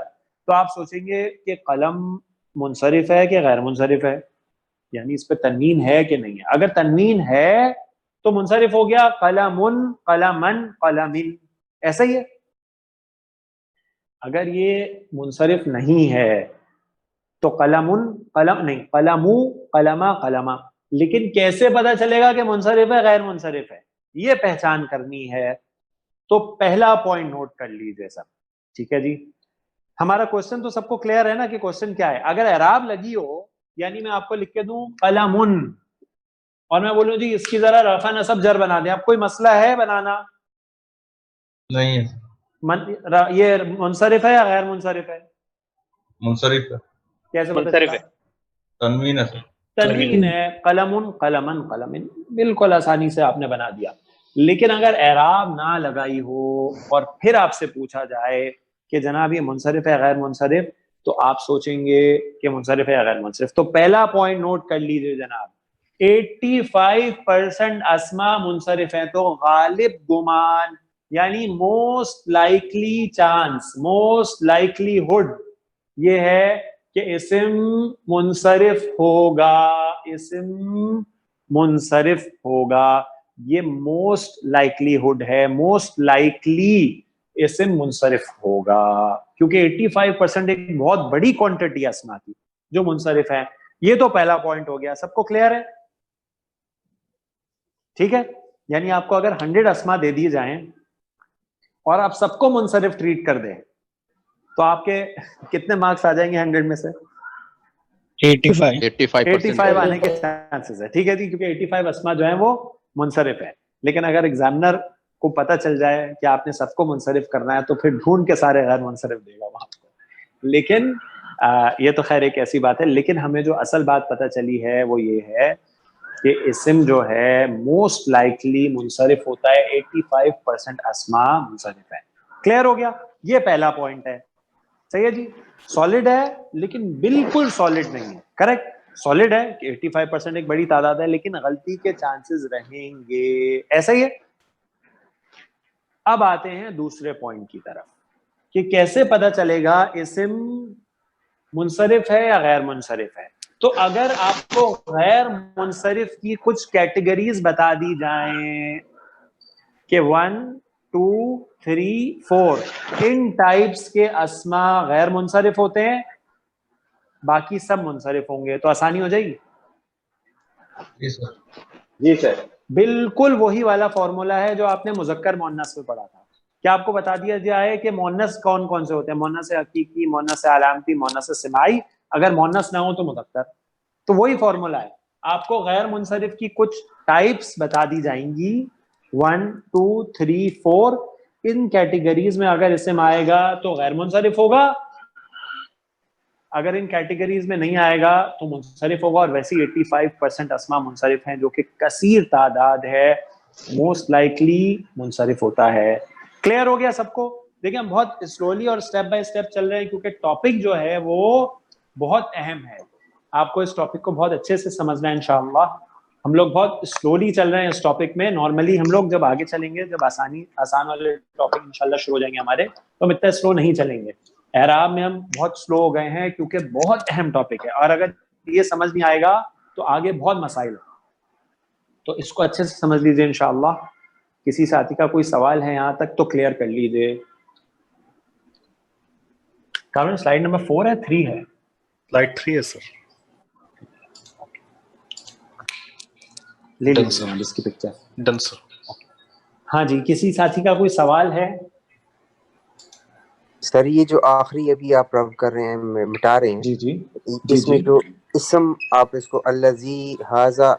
تو آپ سوچیں گے کہ قلم منصرف ہے کہ غیر منصرف ہے, یعنی اس پہ تنوین ہے کہ نہیں ہے. اگر تنوین ہے تو منصرف ہو گیا قلم, قلمن, قلمن. ایسا ہی ہے. اگر یہ منصرف نہیں ہے تو قلم, قلم نہیں, قلمو, قلما, قلما. لیکن کیسے پتا چلے گا کہ منصرف ہے غیر منصرف ہے, یہ پہچان کرنی ہے. تو پہلا پوائنٹ نوٹ کر لیجیے سب. ٹھیک ہے جی. ہمارا کوشچن تو سب کو کلیئر ہے نا کہ کوشچن کیا ہے. اگر اعراب لگی ہو, یعنی میں آپ کو لکھ کے دوں قلمن اور میں بولوں جی اس کی ذرا رفع نصب جر بنا دیں, اب کوئی مسئلہ ہے بنانا؟ نہیں ہے. یہ منصرف ہے یا غیر منصرف ہے؟ منصرف ہے. کیسے منصرف ہے. تنوین ہے. تنوین ہے. قلمن, قلمن, قلمن, بالکل آسانی سے آپ نے بنا دیا. لیکن اگر اعراب نہ لگائی ہو اور پھر آپ سے پوچھا جائے کہ جناب یہ منصرف ہے غیر منصرف, تو آپ سوچیں گے کہ منصرف ہے یا غیر منصرف. تو پہلا پوائنٹ نوٹ کر لیجیے جناب, 85% اسما منصرف ہیں. تو غالب گمان یعنی most likely chance, most likelihood یہ ہے کہ اسم منصرف ہوگا, اسم منصرف ہوگا. یہ موسٹ لائکلی ہوڈ ہے, موسٹ لائکلی اسم منصرف ہوگا, کیونکہ 85% ایک بہت بڑی کوانٹٹی اسما کی جو منصرف ہے. یہ تو پہلا پوائنٹ ہو گیا. سب کو کلیئر ہے؟ ٹھیک ہے. یعنی آپ کو اگر 100 اسما دے دیے جائیں اور آپ سب کو منصرف ٹریٹ کر دیں تو آپ کے کتنے مارکس آ جائیں گے 100 میں سے؟ 85 آنے کے چانسز ہے. ٹھیک ہے جی, کیونکہ 85 اسما جو ہیں وہ منصرف ہے. لیکن اگر ایگزامنر کو پتہ چل جائے کہ آپ نے سب کو منصرف کرنا ہے تو پھر ڈھونڈ کے سارے غیر منصرف دے گا وہاں کو. لیکن یہ تو خیر ایک ایسی بات ہے. لیکن ہمیں جو اصل بات پتہ چلی ہے وہ یہ ہے کہ اسم جو ہے موسٹ لائکلی منصرف ہوتا ہے. 85% اسما منصرف ہے. کلیئر ہو گیا؟ یہ پہلا پوائنٹ ہے. صحیح ہے جی. سالڈ ہے لیکن بالکل سالڈ نہیں ہے. کریکٹ. سالڈ ہے کہ 85% ایک بڑی تعداد ہے, لیکن غلطی کے چانسز رہیں گے. ایسا ہی ہے. اب آتے ہیں دوسرے پوائنٹ کی طرف کہ کیسے پتہ چلے گا اسم منصرف ہے یا غیر منصرف ہے. تو اگر آپ کو غیر منصرف کی کچھ کیٹیگریز بتا دی جائیں کہ 1, 2, 3, 4 ان ٹائپس کے اسما غیر منصرف ہوتے ہیں, باقی سب منصرف ہوں گے, تو آسانی ہو جائے گی. جی سر. بالکل وہی والا فارمولا ہے جو آپ نے مذکر مؤنث میں پڑھا تھا. کیا آپ کو بتا دیا جائے کہ مؤنث کون کون سے ہوتے ہیں؟ مؤنث حقیقی, مؤنث علامتی, مؤنث سماعی. اگر مؤنث نہ ہو تو مذکر. تو وہی فارمولا ہے. آپ کو غیر منصرف کی کچھ ٹائپس بتا دی جائیں گی 1, 2, 3, 4. ان کیٹیگریز میں اگر اسم آئے گا تو غیر منصرف ہوگا, اگر ان کیٹیگریز میں نہیں آئے گا تو منصرف ہوگا. اور ویسے 85% اسما منصرف ہیں جو کہ کثیر تعداد ہے, موسٹ لائکلی منصرف ہوتا ہے. کلیئر ہو گیا سب کو؟ دیکھیں ہم بہت سلولی اور اسٹیپ بائی اسٹیپ چل رہے ہیں کیونکہ ٹاپک جو ہے وہ بہت اہم ہے. آپ کو اس ٹاپک کو بہت اچھے سے سمجھنا ہے انشاءاللہ. ہم لوگ بہت سلولی چل رہے ہیں اس ٹاپک میں. نارملی ہم لوگ جب آگے چلیں گے, جب آسان والے ٹاپک انشاءاللہ شروع ہو جائیں گے ہمارے, تو ہم اتنا سلو نہیں چلیں گے. اعراب میں ہم بہت سلو ہو گئے ہیں کیونکہ بہت اہم ٹاپک ہے, اور اگر یہ سمجھ نہیں آئے گا تو آگے بہت مسائل ہیں. تو اس کو اچھے سے سمجھ لیجیے انشاءاللہ. کسی ساتھی کا کوئی سوال ہے یہاں تک تو کلیئر کر لیجیے. کامل سلائیڈ نمبر 4 ہے 3 ہے؟ Slide 3 ہے سر. لے لیجیے اس کی پکچر. ڈن سر. ہاں جی, کسی ساتھی کا کوئی سوال ہے؟ سر یہ جو آخری ابھی آپ رب کر رہے ہیں, مٹا رہے ہیں, جی جی اس میں جو اسم آپ اس کو الذی ھذا,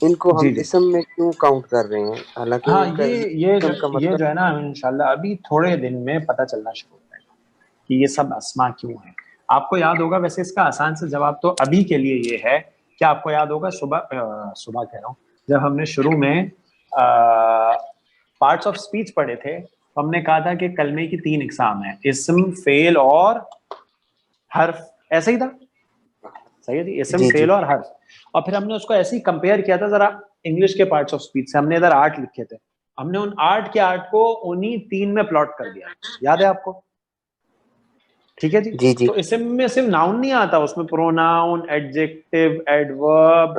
ان کو ہم اسم میں کیوں کاؤنٹ کر رہے ہیں؟ حالانکہ ہاں ان کا یہ جو ہے نا انشاءاللہ ابھی تھوڑے دن میں پتہ چلنا شروع ہو جائے گا کہ یہ سب اسما کیوں ہیں. آپ کو یاد ہوگا, ویسے اس کا آسان سے جواب تو ابھی کے لیے یہ ہے کہ آپ کو یاد ہوگا صبح کہہ رہا ہوں, جب ہم نے شروع میں پارٹس آف اسپیچ پڑھے تھے تو ہم نے کہا تھا کہ کلمے کی 3 اقسام ہیں, اسم, فعل اور حرف. ایسا ہی تھا, صحیح ہے جی, اسم, فعل اور حرف. اور پھر ہم نے اس کو ایسے ہی کمپیئر کیا تھا ذرا انگلش کے پارٹس آف اسپیچ سے. ہم نے ادھر 8 لکھے تھے, ہم نے ان 8 کے 8 کو انہی 3 میں پلاٹ کر دیا. یاد ہے آپ کو؟ ٹھیک ہے جی. تو اسم میں صرف ناؤن نہیں آتا, اس میں پروناؤن, ایڈجیکٹیو, ایڈورب,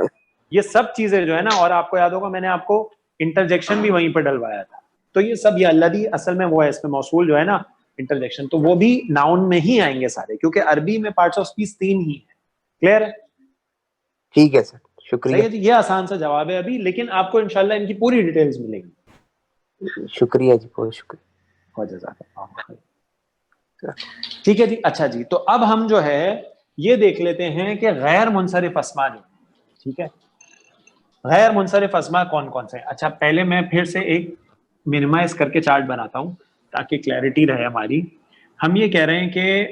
یہ سب چیزیں جو ہے نا. اور آپ کو یاد ہوگا میں نے آپ کو انٹرجیکشن بھی وہیں پہ ڈلوایا تھا. تو یہ سب, یہ الذی اصل میں وہ ہے, اس میں موصول جو ہے نا انٹرجیکشن, تو وہ بھی ناؤن میں ہی آئیں گے سارے, کیونکہ عربی میں پارٹس آف اسپیچ 3 ہی ہیں. کلیئر ہے؟ ٹھیک ہے سر, شکریہ. جی, یہ آسان سا جواب ہے ابھی, لیکن آپ کو انشاءاللہ ان کی پوری ڈیٹیلز ملیں گی. شکریہ جی, بہت شکریہ. جزاک اللہ. ٹھیک ہے جی. اچھا جی, تو اب ہم جو ہے یہ دیکھ لیتے ہیں کہ غیر منصرف اسما جو, ٹھیک ہے, غیر منصرف اسما کون کون سے ہیں. اچھا پہلے میں پھر سے ایک منیمائز کر کے چارٹ بناتا ہوں تاکہ کلیئرٹی رہے ہماری. ہم یہ کہہ رہے ہیں کہ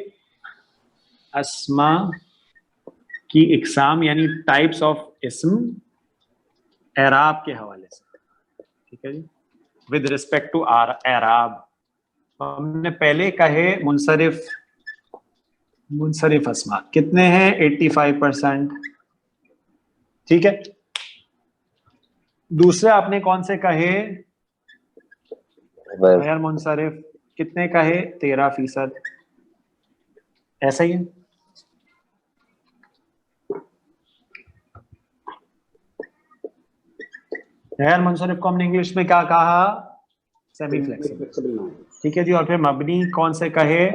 اسما کی اقسام یعنی ٹائپس آف اسم اعراب کے حوالے سے, ٹھیک ہے جی, ود ریسپیکٹ ٹو اعراب. ہم نے پہلے کہے منصرف اسما کتنے ہیں, 85%. ٹھیک ہے. دوسرے آپ نے کون سے کہے, غیر منصرف, کتنے کہے, 13%. ایسا ہی ہے. غیر منصرف کو ہم نے انگلش میں کیا کہا, سیمی فلیکسیبل. ٹھیک ہے جی. اور پھر مبنی کون سے کہے,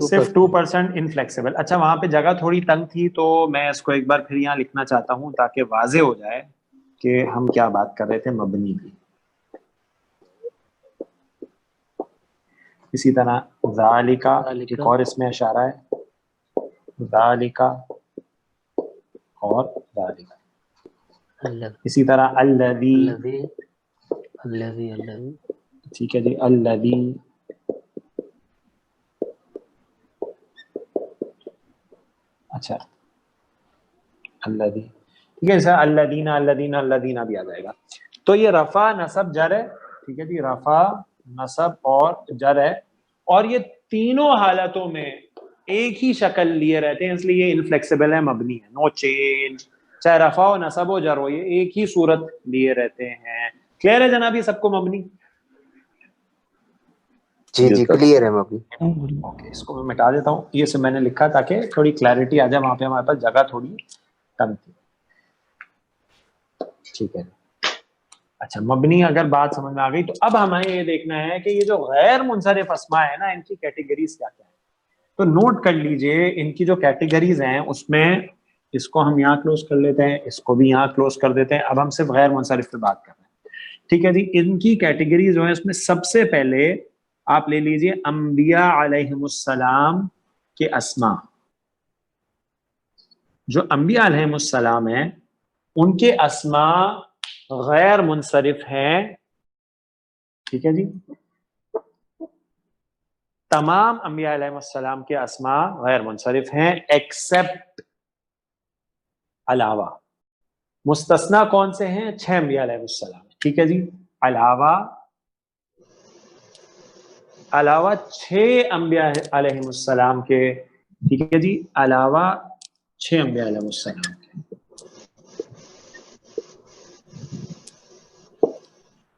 صرف 2% انفلیکسیبل. اچھا وہاں پہ جگہ تھوڑی تنگ تھی تو میں اس کو ایک بار پھر یہاں لکھنا چاہتا ہوں تاکہ واضح ہو جائے کہ ہم کیا بات کر رہے تھے مبنی کی. اسی طرح ذالکا ایک اور اس میں اشارہ ہے, ذالکا اور ذالکا. اسی طرح الذی, ٹھیک ہے جی, الذی. اچھا الذی, ٹھیک ہے سر, الذین الذین الذین بھی آ جائے گا. تو یہ رفع, نصب, جر ہے. ٹھیک ہے جی, رفع, نصب اور جر ہے, اور یہ تینوں حالتوں میں ایک ہی شکل لیے رہتے ہیں, اس لیے یہ انفلیکسیبل ہے, مبنی ہے, نو چینج. چاہے رفع ہو, نصب ہو, جر ہو, یہ ایک ہی صورت لیے رہتے ہیں. کلیئر ہے جناب یہ سب کو مبنی؟ جی جی کلیئر ہے مبنی. اوکے, اس کو میں مٹا دیتا ہوں, یہ سے میں نے لکھا تاکہ تھوڑی کلیئرٹی آ جائے, وہاں پہ ہمارے پاس جگہ تھوڑی کم تھی. ٹھیک ہے. اچھا مبنی اگر بات سمجھ میں آ گئی تو اب ہمیں یہ دیکھنا ہے کہ یہ جو غیر منصرف اسماء ہے نا, ان کی کیٹیگریز کیا کیا ہیں. تو نوٹ کر لیجئے ان کی جو کیٹیگریز ہیں اس میں, اس کو ہم یہاں کلوز کر لیتے ہیں, اس کو بھی یہاں کلوز کر دیتے ہیں. اب ہم صرف غیر منصرف پہ بات کر رہے ہیں. ٹھیک ہے جی. ان کی کیٹیگریز جو ہیں اس میں سب سے پہلے آپ لے لیجئے انبیاء علیہم السلام کے اسماء. جو انبیاء علیہم السلام ہیں ان کے اسماء غیر منصرف ہیں. ٹھیک ہے جی. تمام انبیاء علیہ السلام کے اسماء غیر منصرف ہیں ایکسپٹ, علاوہ. مستثنا کون سے ہیں؟ 6 انبیاء علیہ السلام. ٹھیک ہے جی. علاوہ علاوہ 6 انبیاء علیہ السلام کے، ٹھیک ہے جی، علاوہ 6 انبیاء علیہ السلام کے.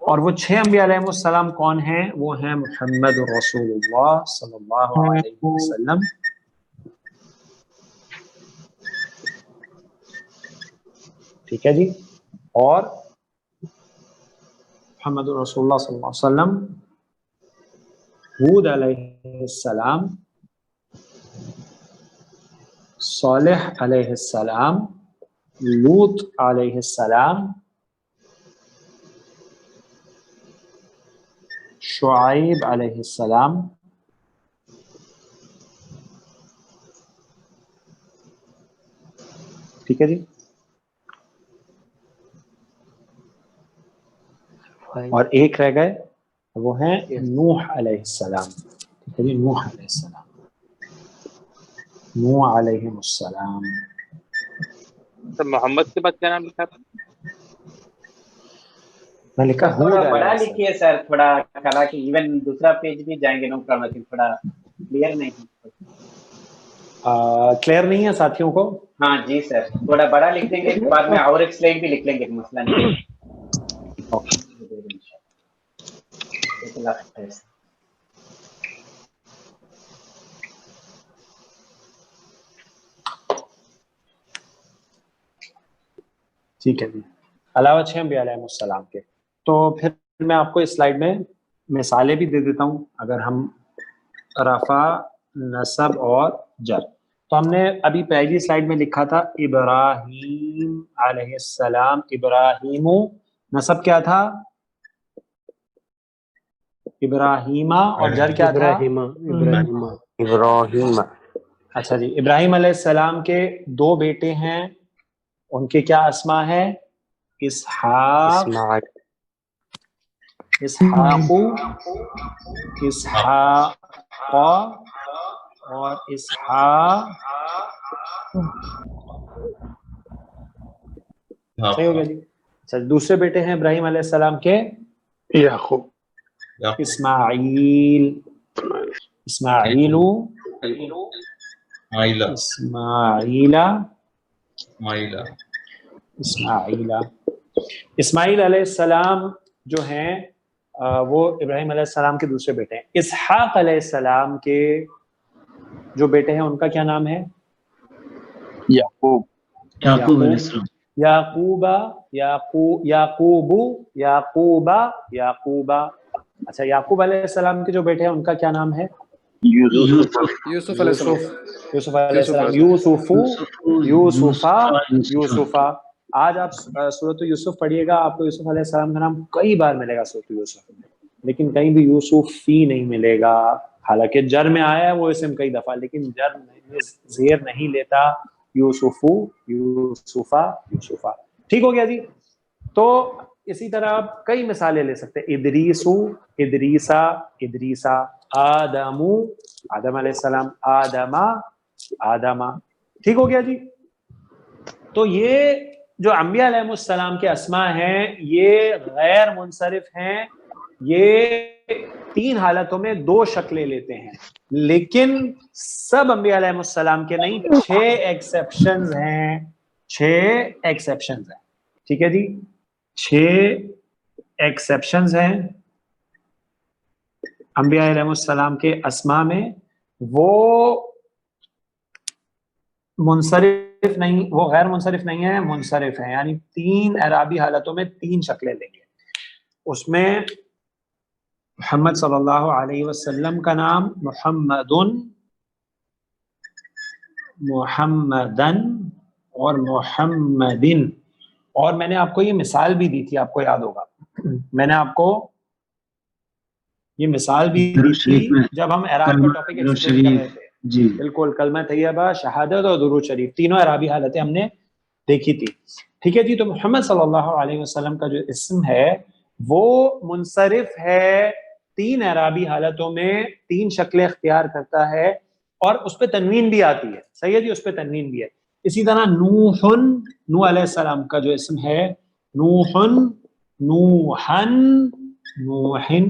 اور وہ 6 انبیاء علیہ السلام کون ہیں؟ وہ ہیں محمد رسول اللہ صلی اللہ علیہ وسلم، ٹھیک ہے جی، اور محمد رسول اللہ صلی اللہ علیہ وسلم، ہود علیہ السلام، صالح علیہ السلام، لوط علیہ السلام، شعیب علیہ السلام، ٹھیک ہے جی، اور ایک رہ گئے، وہ ہیں نوح علیہ السلام، ٹھیک ہے جی، نوح علیہ السلام، نوح علیہ السلام. سر محمد کے بعد کیا نام لکھا تھا؟ میں لکھا ہود تھوڑا علیہ بڑا السلام. لکھیے سر، تھوڑا کرا کہ ایون دوسرا پیج بھی جائیں گے نوٹ کرنا، لیکن تھوڑا کلیئر نہیں. کلیئر نہیں ہے ساتھیوں کو؟ ہاں جی سر، تھوڑا بڑا لکھ دیں گے، بعد میں اور ایک سلائڈ بھی لکھ لیں گے، مسئلہ نہیں. ٹھیک ہے جی، علاوہ 6 انبیاء علیہ السلام کے. تو پھر میں آپ کو اس سلائیڈ میں مثالیں بھی دے دیتا ہوں. اگر ہم رفع، نصب اور جر، تو ہم نے ابھی پہلی سلائیڈ میں لکھا تھا ابراہیم علیہ السلام، ابراہیم، نصب کیا تھا؟ ابراہیمہ، اور جر کیا تھا؟ ابراہیم. اچھا جی، ابراہیم علیہ السلام کے 2 بیٹے ہیں، ان کے کیا اسما ہے؟ اسحاق، اسحاق، اسحاق اور اسحاق. صحیح ہو گیا جی. اچھا، دوسرے بیٹے ہیں ابراہیم علیہ السلام کے یعقوب، اسماعیل، اسماعیل، اسماعیلا، اسماعیلا. اسماعیل علیہ السلام جو ہیں وہ ابراہیم علیہ السلام کے دوسرے بیٹے ہیں. اسحاق علیہ السلام کے جو بیٹے ہیں ان کا کیا نام ہے؟ یعقوب، یعقوب علیہ السلام، یعقوبہ، یعقوب، یعقوبہ، یعقوبہ. اچھا، یعقوب علیہ السلام کے جو بیٹے ہیں ان کا کیا نام ہے؟ یوسف علیہ السلام، یوسف علیہ السلام، یوسف، یوسفا، یوسفا. آج آپ سورۃ یوسف پڑھیے گا، آپ کو یوسف علیہ السلام کا نام کئی بار ملے گا سورۃ یوسف میں، لیکن کہیں بھی یوسفی نہیں ملے گا. حالانکہ جر میں آیا ہے وہ اسم کئی دفعہ، لیکن جر میں زیر نہیں لیتا. یوسفو، یوسفا، یوسفا. ٹھیک ہو گیا جی. تو اسی طرح آپ کئی مثالیں لے سکتے ہیں. ادریسو، ادریسا، ادریسا. آدمو، آدم علیہ السلام، آدما، آدما. ٹھیک ہو گیا جی. تو یہ جو انبیاء علیہ السلام کے اسماء ہیں یہ غیر منصرف ہیں، یہ 3 حالتوں میں 2 شکلیں لیتے ہیں، لیکن سب انبیاء علیہ السلام کے نہیں. 6 ایکسیپشنز ہیں، 6 ایکسیپشنز ہیں. ٹھیک ہے جی، 6 ایکسیپشنز ہیں انبیاء علیہ السلام کے اسماء میں. وہ منصرف نہیں، وہ غیر منصرف نہیں ہے، منصرف ہیں، یعنی 3 اعرابی حالتوں میں 3 شکلیں لیں گے. اس میں محمد صلی اللہ علیہ وسلم کا نام محمد، محمدن اور محمدن. اور میں نے آپ کو یہ مثال بھی دی تھی، آپ کو یاد ہوگا، میں نے آپ کو یہ مثال بھی دی تھی جب ہم اعراب کا ٹاپک ایکسپلین کر رہے تھے. جی بالکل، کلمہ طیبہ، شہادت اور درود شریف، تینوں اعرابی حالتیں ہم نے دیکھی تھی. ٹھیک ہے جی. تو محمد صلی اللہ علیہ وسلم کا جو اسم ہے وہ منصرف ہے 3 اعرابی حالتوں میں، 3 شکلیں اختیار کرتا ہے، اور اس پہ تنوین بھی آتی ہے. صحیح ہے جی، اس پہ تنوین بھی ہے. اسی طرح نوحن، نوح علیہ السلام کا جو اسم ہے نوحن، نوحن، نوحن.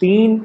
3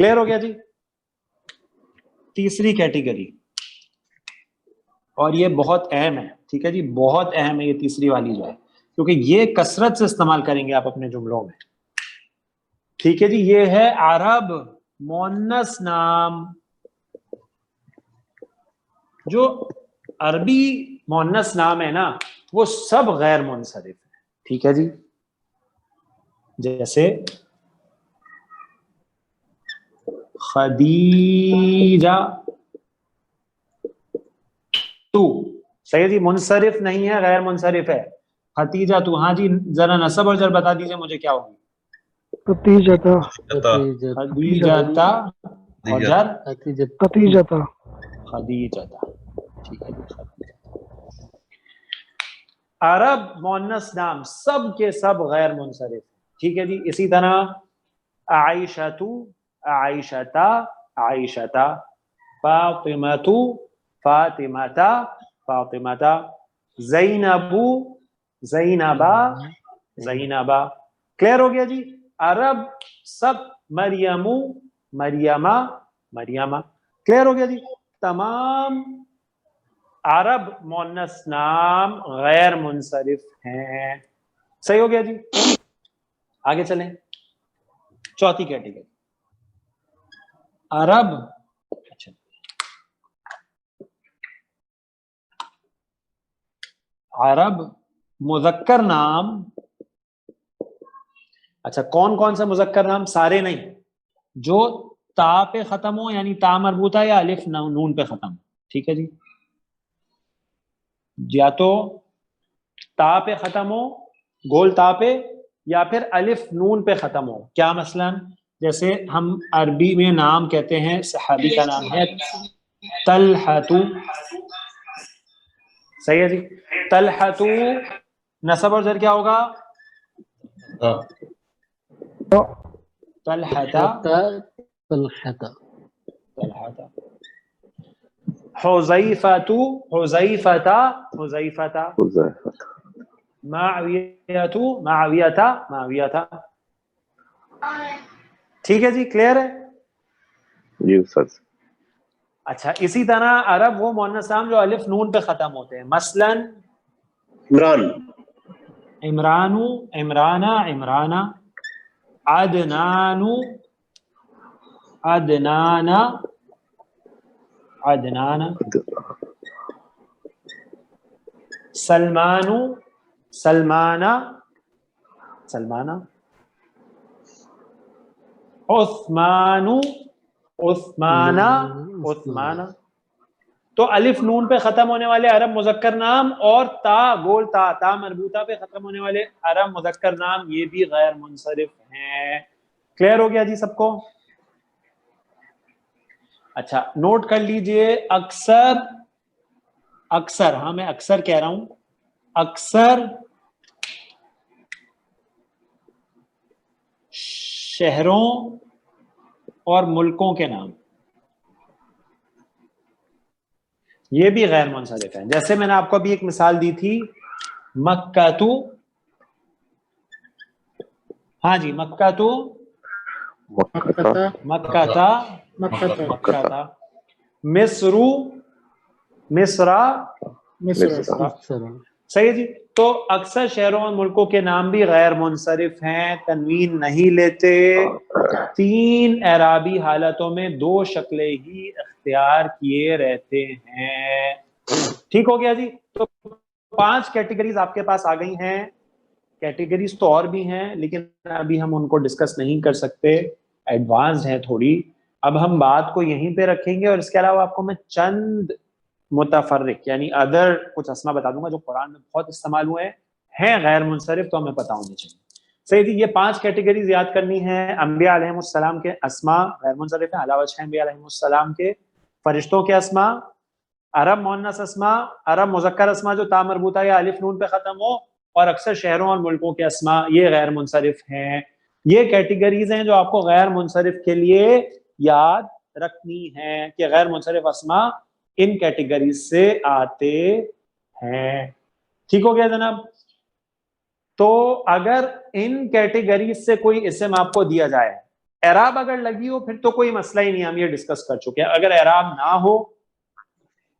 کلیئر ہو گیا جی. تیسری کیٹیگری, اور یہ بہت اہم ہے, ٹھیک ہے جی, بہت اہم ہے یہ تیسری والی جو ہے, کیونکہ یہ کثرت سے استعمال کریں گے آپ اپنے جملوں میں. ٹھیک ہے جی, یہ ہے عرب مؤنث نام. جو عربی مؤنث نام ہے نا وہ سب غیر منصرف ہے. ٹھیک ہے جی, جیسے خدیجہ تو, صحیح جی, منصرف نہیں ہے, غیر منصرف ہے. خدیجہ تو, ہاں جی, ذرا نصب اور جر بتا دیجئے مجھے کیا ہوگی. خدیجہ خدیجہ اور جر خدیجہ. خدیجہ. ٹھیک ہے جی, عرب مؤنث نام سب کے سب غیر منصرف. ٹھیک ہے جی, اسی طرح عائشۃ عائشۃ عائشۃ, فاطمۃ فاطمۃ فاطمۃ, زینب زینبا زینبا. کلیئر ہو گیا جی. عرب سب مریم مریمہ مریمہ. کلیئر ہو گیا جی. تمام عرب مؤنث نام غیر منصرف ہیں. صحیح ہو گیا جی. آگے چلیں, چوتھی کیٹیگری عرب. اچھا, عرب مذکر نام. اچھا, کون کون سا مذکر نام؟ سارے نہیں, جو تا پہ ختم ہو, یعنی تا مربوطہ یا الف نون پہ ختم. ٹھیک ہے جی, یا تو تا پہ ختم ہو, گول تا پہ, یا پھر الف نون پہ ختم ہو. کیا مثلا, جیسے ہم عربی میں نام کہتے ہیں, صحابی کا نام ہے طلحۃ. صحیح ہے جی, طلحۃ نصب اور جر کیا ہوگا؟ طلحۃ طلحۃ. حذیفۃ حذیفۃ حذیفۃ, معاویۃ معاویۃ معاویۃ. ٹھیک ہے جی, کلیئر ہے جی استاد. اچھا, اسی طرح عرب وہ مؤنث نام جو الف نون پہ ختم ہوتے ہیں. مثلا عمران, عمران عمرانہ عمرانہ, عدنان عدنان عدنان, سلمان سلمانہ سلمانہ, عثمان عثمانہ عثمانہ. تو الف نون پہ ختم ہونے والے عرب مذکر نام اور تا گول تا تا مربوطہ پہ ختم ہونے والے عرب مذکر نام یہ بھی غیر منصرف ہیں. کلیئر ہو گیا جی سب کو؟ اچھا, نوٹ کر لیجئے, اکثر اکثر, ہاں میں اکثر کہہ رہا ہوں, اکثر شہروں اور ملکوں کے نام یہ بھی غیر منصرف ہیں. جیسے میں نے آپ کو ابھی ایک مثال دی تھی, مکہ تو, ہاں جی, مکہ تو مکہ تھا مکہ تھا, مصر مصرا مصرا. صحیح جی. تو اکثر شہروں اور ملکوں کے نام بھی غیر منصرف ہیں, تنوین نہیں لیتے. 3 اعرابی حالتوں میں 2 شکلیں ہی اختیار کیے رہتے ہیں. ٹھیک ہو گیا جی. تو 5 کیٹیگریز آپ کے پاس آ گئی ہیں. کیٹیگریز تو اور بھی ہیں لیکن ابھی ہم ان کو ڈسکس نہیں کر سکتے, ایڈوانسڈ ہیں تھوڑی. اب ہم بات کو یہیں پہ رکھیں گے اور اس کے علاوہ آپ کو میں چند متفرق یعنی ادر کچھ اسما بتا دوں گا جو قرآن میں بہت استعمال ہوئے ہیں غیر منصرف, تو ہمیں پتہ ہونے چاہیے. صحیح جی, یہ 5 کیٹیگریز یاد کرنی ہیں. انبیاء علیہ السلام کے اسما غیر منصرف ہیں, علاوہ انبیاء علیہ السلام کے. فرشتوں کے اسما, عرب مؤنث اسما, عرب مذکر اسما جو تا مربوطہ یا الف نون پہ ختم ہو, اور اکثر شہروں اور ملکوں کے اسما یہ غیر منصرف ہیں. یہ کیٹیگریز ہیں جو آپ کو غیر منصرف کے لیے یاد رکھنی ہیں کہ غیر منصرف اسما ان کیٹیگریز سے آتے ہیں. ٹھیک ہو گیا جناب؟ تو اگر ان کیٹیگریز سے کوئی اسم آپ کو دیا جائے اعراب اگر لگی ہو پھر تو کوئی مسئلہ ہی نہیں, ہم یہ ڈسکس کر چکے ہیں. اگر اعراب نہ ہو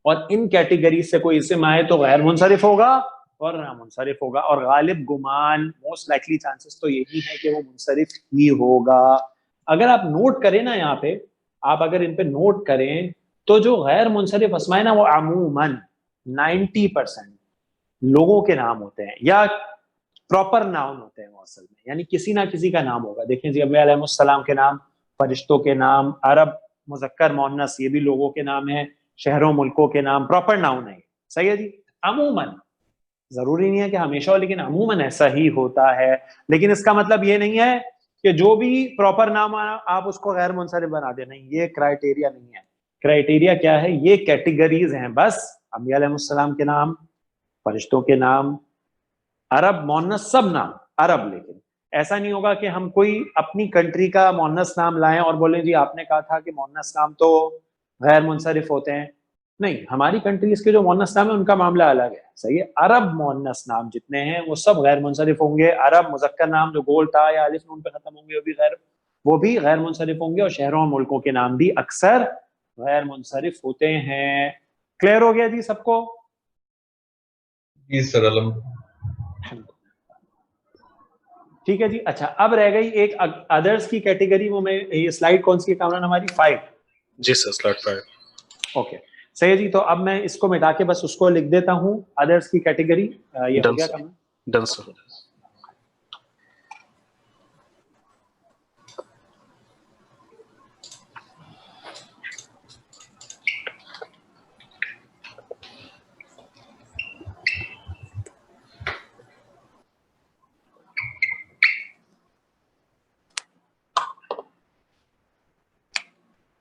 اور ان کیٹیگری سے کوئی اسم آئے تو غیر منصرف ہوگا اور نہ منصرف ہوگا, اور غالب گمان موسٹ لائکلی چانسز تو یہی ہے کہ وہ منصرف ہی ہوگا. اگر آپ نوٹ کریں نا یہاں پہ, آپ اگر ان پہ نوٹ کریں تو جو غیر منصرف اسماء ہیں نا وہ عموماً 90% لوگوں کے نام ہوتے ہیں یا پراپر ناؤن ہوتے ہیں وہ اصل میں, یعنی کسی نہ کسی کا نام ہوگا. دیکھیں جی انبیاء علیہ السلام کے نام, فرشتوں کے نام, عرب مذکر مؤنث یہ بھی لوگوں کے نام ہیں, شہروں ملکوں کے نام پراپر ناؤن ہے. صحیح ہے جی, عموماً, ضروری نہیں ہے کہ ہمیشہ ہو لیکن عموماً ایسا ہی ہوتا ہے. لیکن اس کا مطلب یہ نہیں ہے کہ جو بھی پراپر نام آپ اس کو غیر منصرف بنا دیں, نہیں, یہ کرائٹیریا نہیں ہے. کرائٹیریا کیا ہے, یہ کیٹیگریز ہیں بس, انبیاء علیہ السلام کے نام, فرشتوں کے نام, عرب مؤنث سب نام عرب. لیکن ایسا نہیں ہوگا کہ ہم کوئی اپنی کنٹری کا مؤنث نام لائیں اور بولیں جی آپ نے کہا تھا کہ مؤنث نام تو غیر منصرف ہوتے ہیں. نہیں, ہماری کنٹریز کے جو مؤنث نام ہیں ان کا معاملہ الگ ہے. صحیح ہے, عرب مؤنث نام جتنے ہیں وہ سب غیر منصرف ہوں گے. عرب مذکر نام جو گول تا یا الف نون پہ ختم ہوں گے وہ بھی غیر منصرف ہوں گے, اور شہروں اور ملکوں کے نام بھی اکثر غیر منصرف ہوتے ہیں. کلیئر ہو گیا جی سب کو؟ جی سر ٹھیک ہے جی. اچھا, اب رہ گئی ایک ادرس کی کیٹیگری, وہ میں یہ سلائیڈ کون سی ہے کامران ہماری 5؟ جی سر سلائڈ 5. اوکے صحیح ہے جی. تو اب میں اس کو مٹا کے بس اس کو لکھ دیتا ہوں, ادرس کی کیٹیگری. یہ ہو گیا کام. ڈن سر.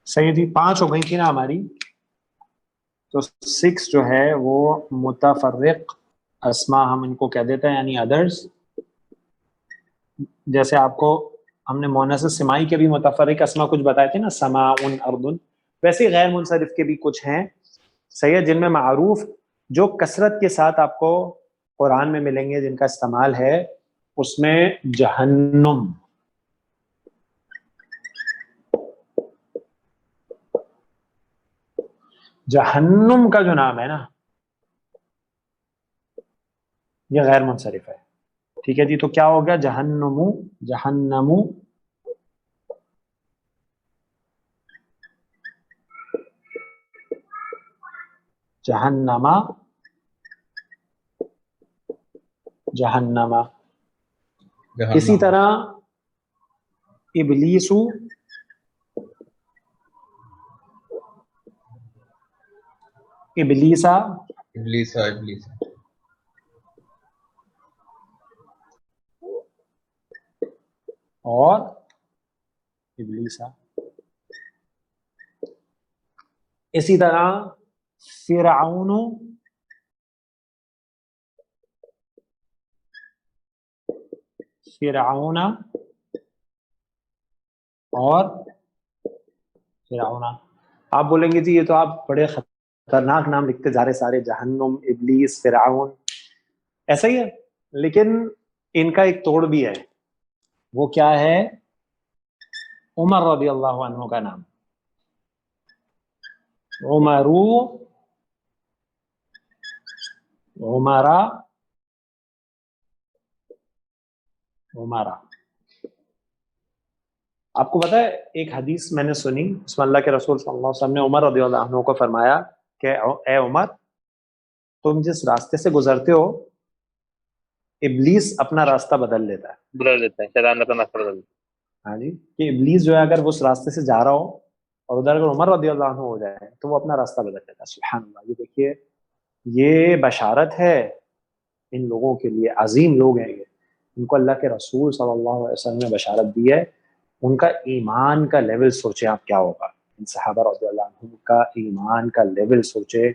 صحیح جی, 5 ہو گئی تھی نا ہماری, تو 6 جو ہے وہ متفرق اسما ہم ان کو کہہ دیتے ہیں, یعنی ادرس. جیسے آپ کو ہم نے مؤنث سمائی کے بھی متفرق اسما کچھ بتائے تھے نا, سماع, اردن, ویسے غیر منصرف کے بھی کچھ ہیں. صحیح ہے, جن میں معروف جو کثرت کے ساتھ آپ کو قرآن میں ملیں گے, جن کا استعمال ہے, اس میں جہنم, جہنم کا جو نام ہے نا یہ غیر منصرف ہے. ٹھیک ہے جی, تو کیا ہو گیا, جہنم, جہنم, جہنما, جہنما. اسی طرح ابلیسو, ابلیسا, ابلیسا, ابلیسا, اور ابلیسا. اسی طرح فرعون, فرعون, اور فرعون. آپ بولیں گے جی یہ تو آپ بڑے خطرناک نام لکھتے جا رہے سارے, جہنم, ابلیس, فرعون, ایسا ہی ہے. لیکن ان کا ایک توڑ بھی ہے, وہ کیا ہے, عمر رضی اللہ عنہ کا نام, عمرو, عمرا, عمرا. آپ کو پتا ہے ایک حدیث میں نے سنی, اس میں اللہ کے رسول صلی اللہ علیہ وسلم نے عمر رضی اللہ عنہ کو فرمایا کہ اے عمر, تم جس راستے سے گزرتے ہو ابلیس اپنا راستہ بدل لیتا ہے, بدل دیتا ہے, شیطان اپنا راستہ بدل دیتا ہے. ہاں جی, کہ ابلیس جو ہے اگر وہ اس راستے سے جا رہا ہو اور ادھر اگر عمر رضی اللہ عنہ ہو جائے تو وہ اپنا راستہ بدل لیتا ہے. سبحان اللہ. یہ دیکھیے, یہ بشارت ہے ان لوگوں کے لیے, عظیم لوگ ہیں یہ, ان کو اللہ کے رسول صلی اللہ علیہ وسلم نے بشارت دی ہے. ان کا ایمان کا لیول سوچے آپ کیا ہوگا, ان صحابہ رضی اللہ عنہ کا ایمان کا لیول سوچے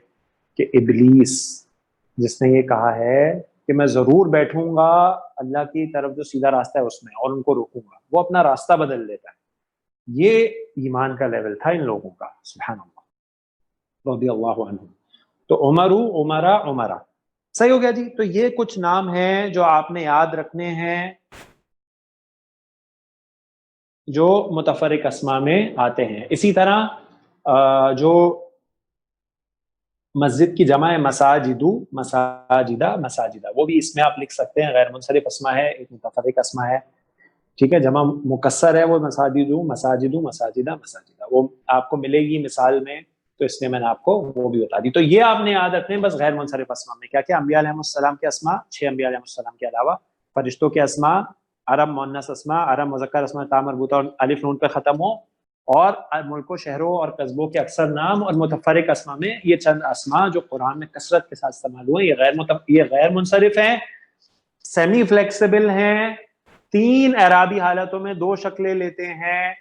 کہ ابلیس جس نے یہ کہا ہے کہ میں ضرور بیٹھوں گا اللہ کی طرف جو سیدھا راستہ ہے اس میں اور ان کو روکوں گا, وہ اپنا راستہ بدل دیتا ہے. یہ ایمان کا لیول تھا ان لوگوں کا. سبحان اللہ رضی اللہ عنہ. تو عمرو, عمرا, عمرا. صحیح ہو گیا جی. تو یہ کچھ نام ہیں جو آپ نے یاد رکھنے ہیں جو متفرق اسما میں آتے ہیں. اسی طرح جو مسجد کی جمع ہے مساجدو، مساجدہ، مساجدہ، وہ بھی اس میں آپ لکھ سکتے ہیں، غیر منصرف اسما ہے، ایک متفرق اسما ہے. ٹھیک ہے، جمع مکسر ہے وہ مساجدو، مساجدو، مساجدہ، مساجدہ، وہ آپ کو ملے گی مثال میں، تو اس لیے میں نے آپ کو وہ بھی بتا دی. تو یہ آپ نے یاد رکھنے بس غیر منصرف اسما میں کیا کیا. انبیاء علیہ السلام کے اسما 6 انبیاء علیہ السلام کے علاوہ، فرشتوں کے اسما، عرب مؤنث اسما، عرب مذکر اسما تا مربوطہ اور الف نون پہ ختم ہو، اور ملکوں، شہروں اور قصبوں کے اکثر نام، اور متفرق اسما میں یہ چند اسما جو قرآن میں کثرت کے ساتھ استعمال ہوئے، یہ غیر منصرف ہیں، سیمی فلیکسیبل ہیں، 3 اعرابی حالتوں میں 2 شکلیں لیتے ہیں.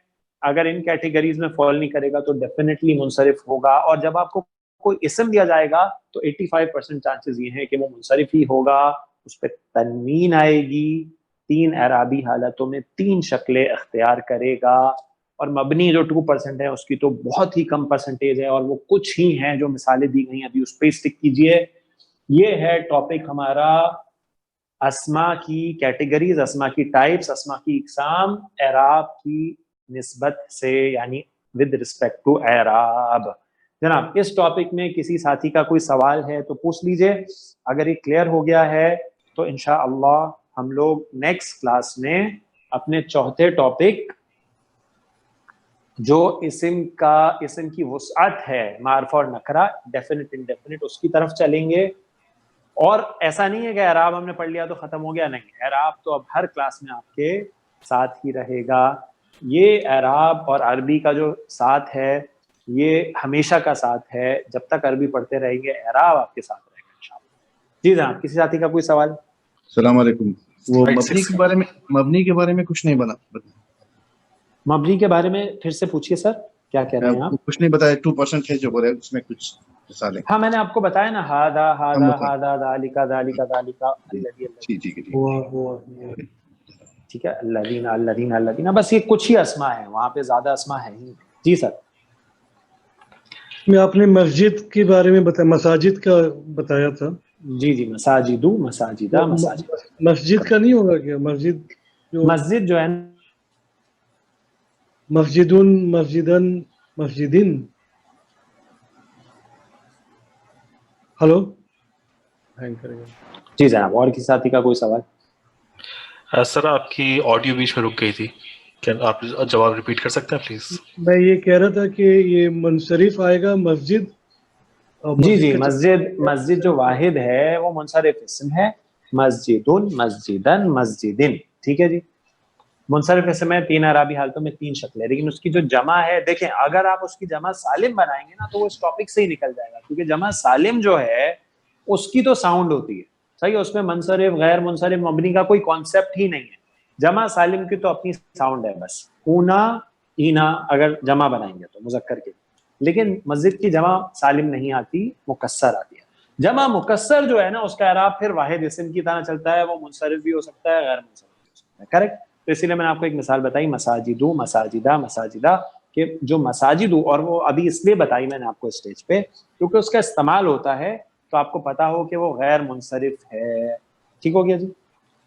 اگر ان کیٹیگریز میں فال نہیں کرے گا تو ڈیفینیٹلی منصرف ہوگا. اور جب آپ کو کوئی اسم دیا جائے گا تو 85% چانسز یہ ہیں کہ وہ منصرف ہی ہوگا. اس پہ تنوین آئے گی، 3 اعرابی حالتوں میں 3 شکلیں اختیار کرے گا. اور مبنی جو 2% ہے اس کی تو بہت ہی کم پرسنٹیج ہے، اور وہ کچھ ہی ہیں جو مثالیں دی گئی ہیں، ابھی اس پہ اسٹک کیجئے. یہ ہے ٹاپک ہمارا اسما کی کیٹیگریز، اسما کی ٹائپس، اسما کی اقسام اعراب کی نسبت سے، یعنی ود رسپیکٹ ٹو اعراب. جناب اس ٹاپک میں کسی ساتھی کا کوئی سوال ہے تو پوچھ لیجئے. اگر یہ کلیئر ہو گیا ہے تو انشاءاللہ ہم لوگ نیکسٹ کلاس میں اپنے چوتھے ٹاپک جو اسم کی وسعت ہے، معرفہ اور نکرہ، ڈیفینٹ انڈیفینٹ، اس کی طرف چلیں گے. اور ایسا نہیں ہے کہ اعراب ہم نے پڑھ لیا تو ختم ہو گیا، نہیں، اعراب تو اب ہر کلاس میں آپ کے ساتھ ہی رہے گا. یہ اعراب اور عربی کا جو ساتھ ہے یہ ہمیشہ کا ساتھ ہے، جب تک عربی پڑھتے رہیں گے اعراب آپ کے ساتھ رہے گا انشاءاللہ. جی جناب، کسی ساتھی کا کوئی سوال؟ السلام علیکم. وہ مبنی کے بارے میں کچھ نہیں بنا. مبنی کے بارے میں پھر سے پوچھیے سر، کیا کہہ رہے ہیں آپ؟ کچھ نہیں بتایا، 2% ہے جو بولے اس میں کچھ مثالیں. ہاں میں نے آپ کو بتایا نا، ہاذا ہاذا ہاذا ذالک ذالک ذالک، ٹھیک ہے، الذین الذین الذین، بس یہ کچھ ہی اسما ہے، وہاں پہ زیادہ اسما ہے ہی. جی سر. میں آپ نے مسجد کے بارے میں بتایا، مساجد کا بتایا تھا. جی جی، مساجدو، مساجدہ، مساجد. مسجد کا نہیں ہوگا کیا؟ مسجد جو ہے مسجدن، مسجدن، مسجدن. ہلو جی جناب، اور کسی ساتھی کا کوئی سوال؟ سر آپ کی آڈیو بیچ میں رک گئی تھی، کیا آپ جواب ریپیٹ کر سکتے ہیں پلیز؟ میں یہ کہہ رہا تھا کہ یہ منصرف آئے گا مسجد. جی جی، مسجد جو واحد ہے وہ منصرف اسم ہے، مسجدن، مسجدن، مسجدن. ٹھیک ہے جی، منصرف اسم ہے، 3 اعرابی حالتوں میں 3 شکلیں. لیکن اس کی جو جمع ہے، دیکھیں اگر آپ اس کی جمع سالم بنائیں گے نا تو وہ اس ٹاپک سے ہی نکل جائے گا، کیونکہ جمع سالم جو ہے اس کی تو ساؤنڈ ہوتی ہے، صحیح، اس میں منصرف، غیر منصرف، مبنی کا کوئی کانسیپٹ ہی نہیں ہے. جمع سالم کی تو اپنی ساؤنڈ ہے بس، اونا اینا اگر جمع بنائیں گے تو مذکر کے. لیکن مسجد کی جمع سالم نہیں آتی، مکسر آتی ہے. جمع مکسر جو ہے نا اس کا اعراب پھر واحد اسم کی طرح چلتا ہے، وہ منصرف بھی ہو سکتا ہے، غیر منصرف بھی ہو سکتا ہے. کریکٹ. تو اسی لیے میں نے آپ کو ایک مثال بتائی، مساجدو، مساجدہ، مساجدہ، کہ جو مساجدو، اور وہ ابھی اس لیے بتائی میں نے آپ کو اسٹیج پہ کیونکہ اس کا استعمال ہوتا ہے تو آپ کو پتا ہو کہ وہ غیر منصرف ہے. ٹھیک ہو گیا جی؟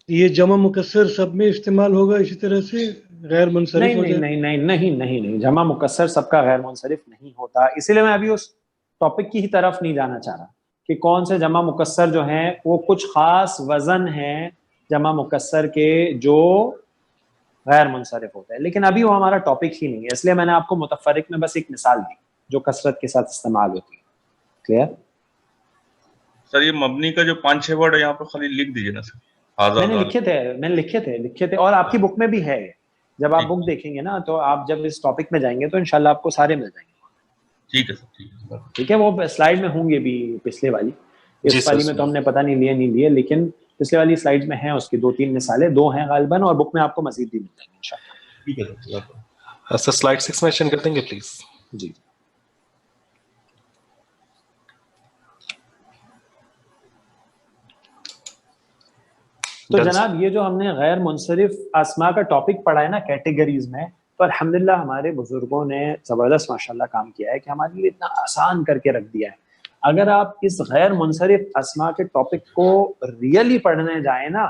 یہ جمع مکسر سب میں استعمال ہوگا اسی طرح سے، غیر منصرف ہو جائے؟ نہیں، جمع مکسر سب کا غیر منصرف نہیں ہوتا. اسی لیے میں ابھی اس ٹاپک کی ہی طرف نہیں جانا چاہ رہا کہ کون سے جمع مکسر جو ہیں وہ کچھ خاص وزن ہیں جمع مکسر کے جو غیر منصرف ہوتا ہے، لیکن ابھی وہ ہمارا ٹاپک ہی نہیں ہے. اس لیے میں نے آپ کو متفرق میں بس ایک مثال دی جو کثرت کے ساتھ استعمال ہوتی ہے. کلیئر؟ سر یہ مبنی کا جو 5-6 ورڈ ہے یہاں پہ خالی لکھ دیجیے نا سر. میں نے لکھے تھے اور آپ کی بک میں بھی ہے. جب آپ بک دیکھیں گے نا تو آپ جب اس ٹاپک میں جائیں گے تو انشاءاللہ آپ کو سارے مل جائیں گے. ٹھیک ہے سر، ٹھیک ہے. وہ سلائیڈ میں ہوں گے بھی، پچھلے والی، اس والی میں تو ہم نے پتہ نہیں لیے، لیکن پچھلے والی سلائیڈ میں ہیں اس کی 2-3 مثالیں، 2 ہیں غالباً، اور بک میں آپ کو مزید بھی مل جائیں گے انشاءاللہ. ٹھیک ہے سر. سر سلائیڈ 6 مینشن کر دیں گے پلیز. جی. تو جناب یہ جو ہم نے غیر منصرف اسما کا ٹاپک پڑھا ہے نا کیٹیگریز میں، تو الحمدللہ ہمارے بزرگوں نے زبردست ماشاءاللہ کام کیا ہے کہ ہمارے لیے اتنا آسان کر کے رکھ دیا ہے. اگر آپ اس غیر منصرف اسما کے ٹاپک کو ریئلی پڑھنے جائیں نا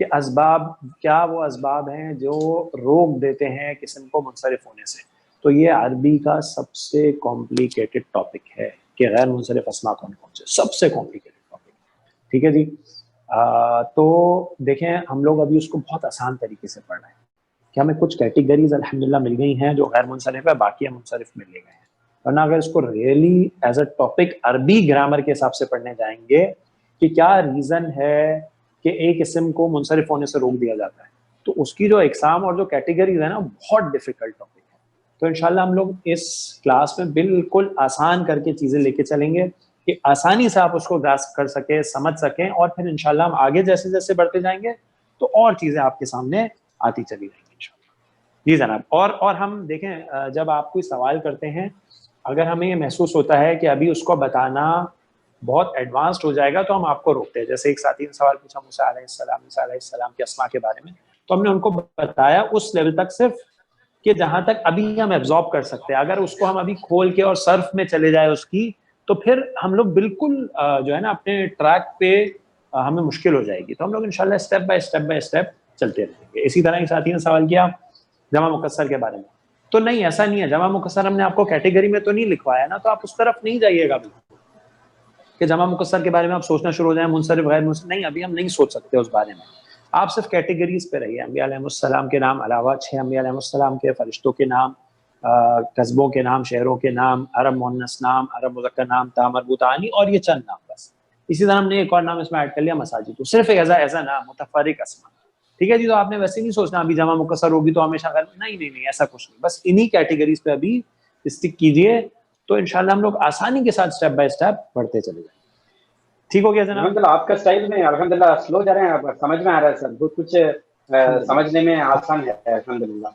کہ اسباب کیا وہ اسباب ہیں جو روک دیتے ہیں قسم کو منصرف ہونے سے. تو یہ عربی کا سب سے کمپلیکیٹڈ ٹاپک ہے کہ غیر منصرف اسما کون کون سے، سب سے کمپلیکیٹڈ ٹاپک. ٹھیک ہے جی. تو دیکھیں ہم لوگ ابھی اس کو بہت آسان طریقے سے پڑھ رہے ہیں کہ ہمیں کچھ کیٹیگریز الحمدللہ مل گئی ہیں جو غیر منصرف ہے، باقی ہم منصرف مل گئے ہیں. ورنہ اگر اس کو ریئلی ایز اے ٹاپک عربی گرامر کے حساب سے پڑھنے جائیں گے کہ کیا ریزن ہے کہ ایک اسم کو منصرف ہونے سے روک دیا جاتا ہے، تو اس کی جو اقسام اور جو کیٹیگریز ہیں نا بہت ڈیفیکلٹ ٹاپک ہے. تو انشاءاللہ ہم لوگ اس کلاس میں بالکل آسان کر کے چیزیں لے کے چلیں گے کہ آسانی سے آپ اس کو گراسپ کر سکیں، سمجھ سکیں، اور پھر انشاءاللہ ہم آگے جیسے جیسے بڑھتے جائیں گے تو اور چیزیں آپ کے سامنے آتی چلی جائیں گی انشاءاللہ. جی جناب. اور ہم دیکھیں جب آپ کوئی سوال کرتے ہیں اگر ہمیں یہ محسوس ہوتا ہے کہ ابھی اس کو بتانا بہت ایڈوانسڈ ہو جائے گا تو ہم آپ کو روکتے ہیں. جیسے ایک ساتھی نے سوال پوچھا موسیٰ علیہ السلام کے اسماء کے بارے میں، تو ہم نے ان کو بتایا اس لیول تک صرف کہ جہاں تک ابھی ہم ایبزارب کر سکتے ہیں. اگر اس کو ہم ابھی کھول کے اور صرف میں چلے جائے اس کی تو پھر ہم لوگ بالکل جو ہے نا اپنے ٹریک پہ ہمیں مشکل ہو جائے گی. تو ہم لوگ انشاءاللہ اسٹیپ بائی اسٹیپ چلتے رہیں گے. اسی طرح ایک ساتھی نے سوال کیا جمع مکسر کے بارے میں، تو نہیں ایسا نہیں ہے. جمع مکسر ہم نے آپ کو کیٹیگری میں تو نہیں لکھوایا نا، تو آپ اس طرف نہیں جائیے گا بالکل کہ جمع مکسر کے بارے میں آپ سوچنا شروع ہو جائیں منصرف غیر منصرف. نہیں، ابھی ہم نہیں سوچ سکتے اس بارے میں. آپ صرف کیٹیگریز پہ رہیے. انبیاء علیہ السلام کے نام علاوہ 6 انبیاء علیہ السلام کے، فرشتوں کے نام، قصبوں کے نام، شہروں کے نام، عرب مؤنث نام، عرب مذکر نام، تا مربوط آنی، اور یہ چند نام بس. اسی طرح ہم نے ایک اور نام اس میں ایڈ کر لیا مساجد، تو صرف ایسا نام متفرق اسما. ٹھیک ہے جی. تو آپ نے ویسے نہیں سوچنا ابھی جمع مکسر ہوگی تو ہمیشہ غیر، نہیں ایسا کچھ نہیں. بس انہی کیٹیگریز پہ ابھی اسٹک کیجئے تو انشاءاللہ ہم لوگ آسانی کے ساتھ اسٹیپ بائی اسٹیپ بڑھتے چلے جائیں. ٹھیک ہو گیا جناب؟ الحمدللہ آپ کا اسٹائل میں الحمدللہ سلو جا رہے ہیں، آپ سمجھ میں آ رہا ہے سر، بہت کچھ سمجھنے میں آسان ہے الحمدللہ.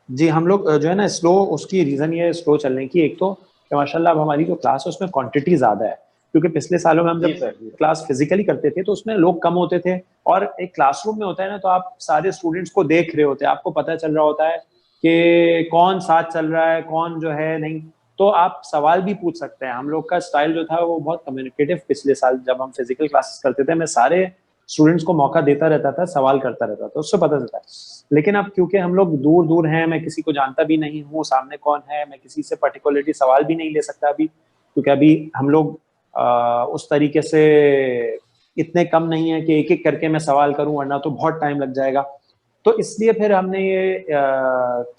جی ہم لوگ جو ہے نا سلو، اس کی ریزن یہ ہے سلو چلنے کی، ایک تو کہ ماشاءاللہ اب ہماری جو کلاس ہے اس میں کوانٹٹی زیادہ ہے، کیونکہ پچھلے سالوں میں ہم جب کلاس فزیکلی کرتے تھے تو اس میں لوگ کم ہوتے تھے، اور ایک کلاس روم میں ہوتا ہے نا تو آپ سارے اسٹوڈنٹس کو دیکھ رہے ہوتے ہیں، آپ کو پتہ چل رہا ہوتا ہے کہ کون ساتھ چل رہا ہے کون جو ہے نہیں، تو آپ سوال بھی پوچھ سکتے ہیں. ہم لوگ کا اسٹائل جو تھا وہ بہت کمیونیکیٹو. پچھلے سال جب ہم فزیکل کلاسز کرتے تھے میں سارے اسٹوڈنٹس کو موقع دیتا رہتا تھا، سوال کرتا رہتا تھا، اس سے پتہ چلتا ہے. لیکن اب کیونکہ ہم لوگ دور دور ہیں، میں کسی کو جانتا بھی نہیں ہوں سامنے کون ہے، میں کسی سے پرٹیکولرلی سوال بھی نہیں لے سکتا ابھی، کیونکہ ابھی ہم لوگ اس طریقے سے اتنے کم نہیں ہیں کہ ایک ایک کر کے میں سوال کروں، ورنہ تو بہت ٹائم لگ جائے گا. تو اس لیے پھر ہم نے یہ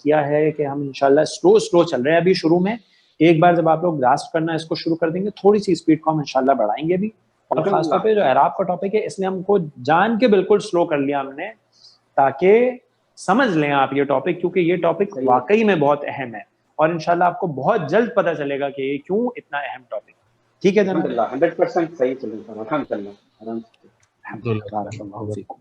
کیا ہے کہ ہم انشاءاللہ سلو چل رہے ہیں ابھی شروع میں. ایک بار جب آپ لوگ گراسپ کرنا اس کو شروع کر دیں گے تھوڑی سی اسپیڈ کو ہم انشاءاللہ بڑھائیں گے بھی. اور خاص طور پہ جو اعراب کا ٹاپک ہے اس نے ہم کو جان کے بالکل سلو کر لیا ہم نے، تاکہ سمجھ لیں آپ یہ ٹاپک، کیونکہ یہ ٹاپک واقعی میں بہت اہم ہے اور انشاءاللہ آپ کو بہت جلد پتہ چلے گا کہ یہ کیوں اتنا اہم ٹاپک. ٹھیک ہے جناب؟ الحمدللہ 100% صحیح چل رہا ہے الحمدللہ. بارک اللہ فیکم.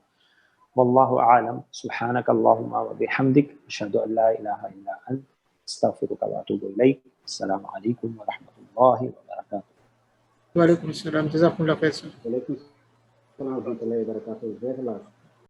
واللہ اعلم. سبحانک اللہم وبحمدک، اشہد ان لا الہ الا انت، استغفرک واتوب الیک. السلام علیکم ورحمۃ اللہ وبرکاتہ. وعلیکم السلام، جزاکم اللہ خیر. وعلیکم السلام ورحمۃ اللہ وبرکاتہ.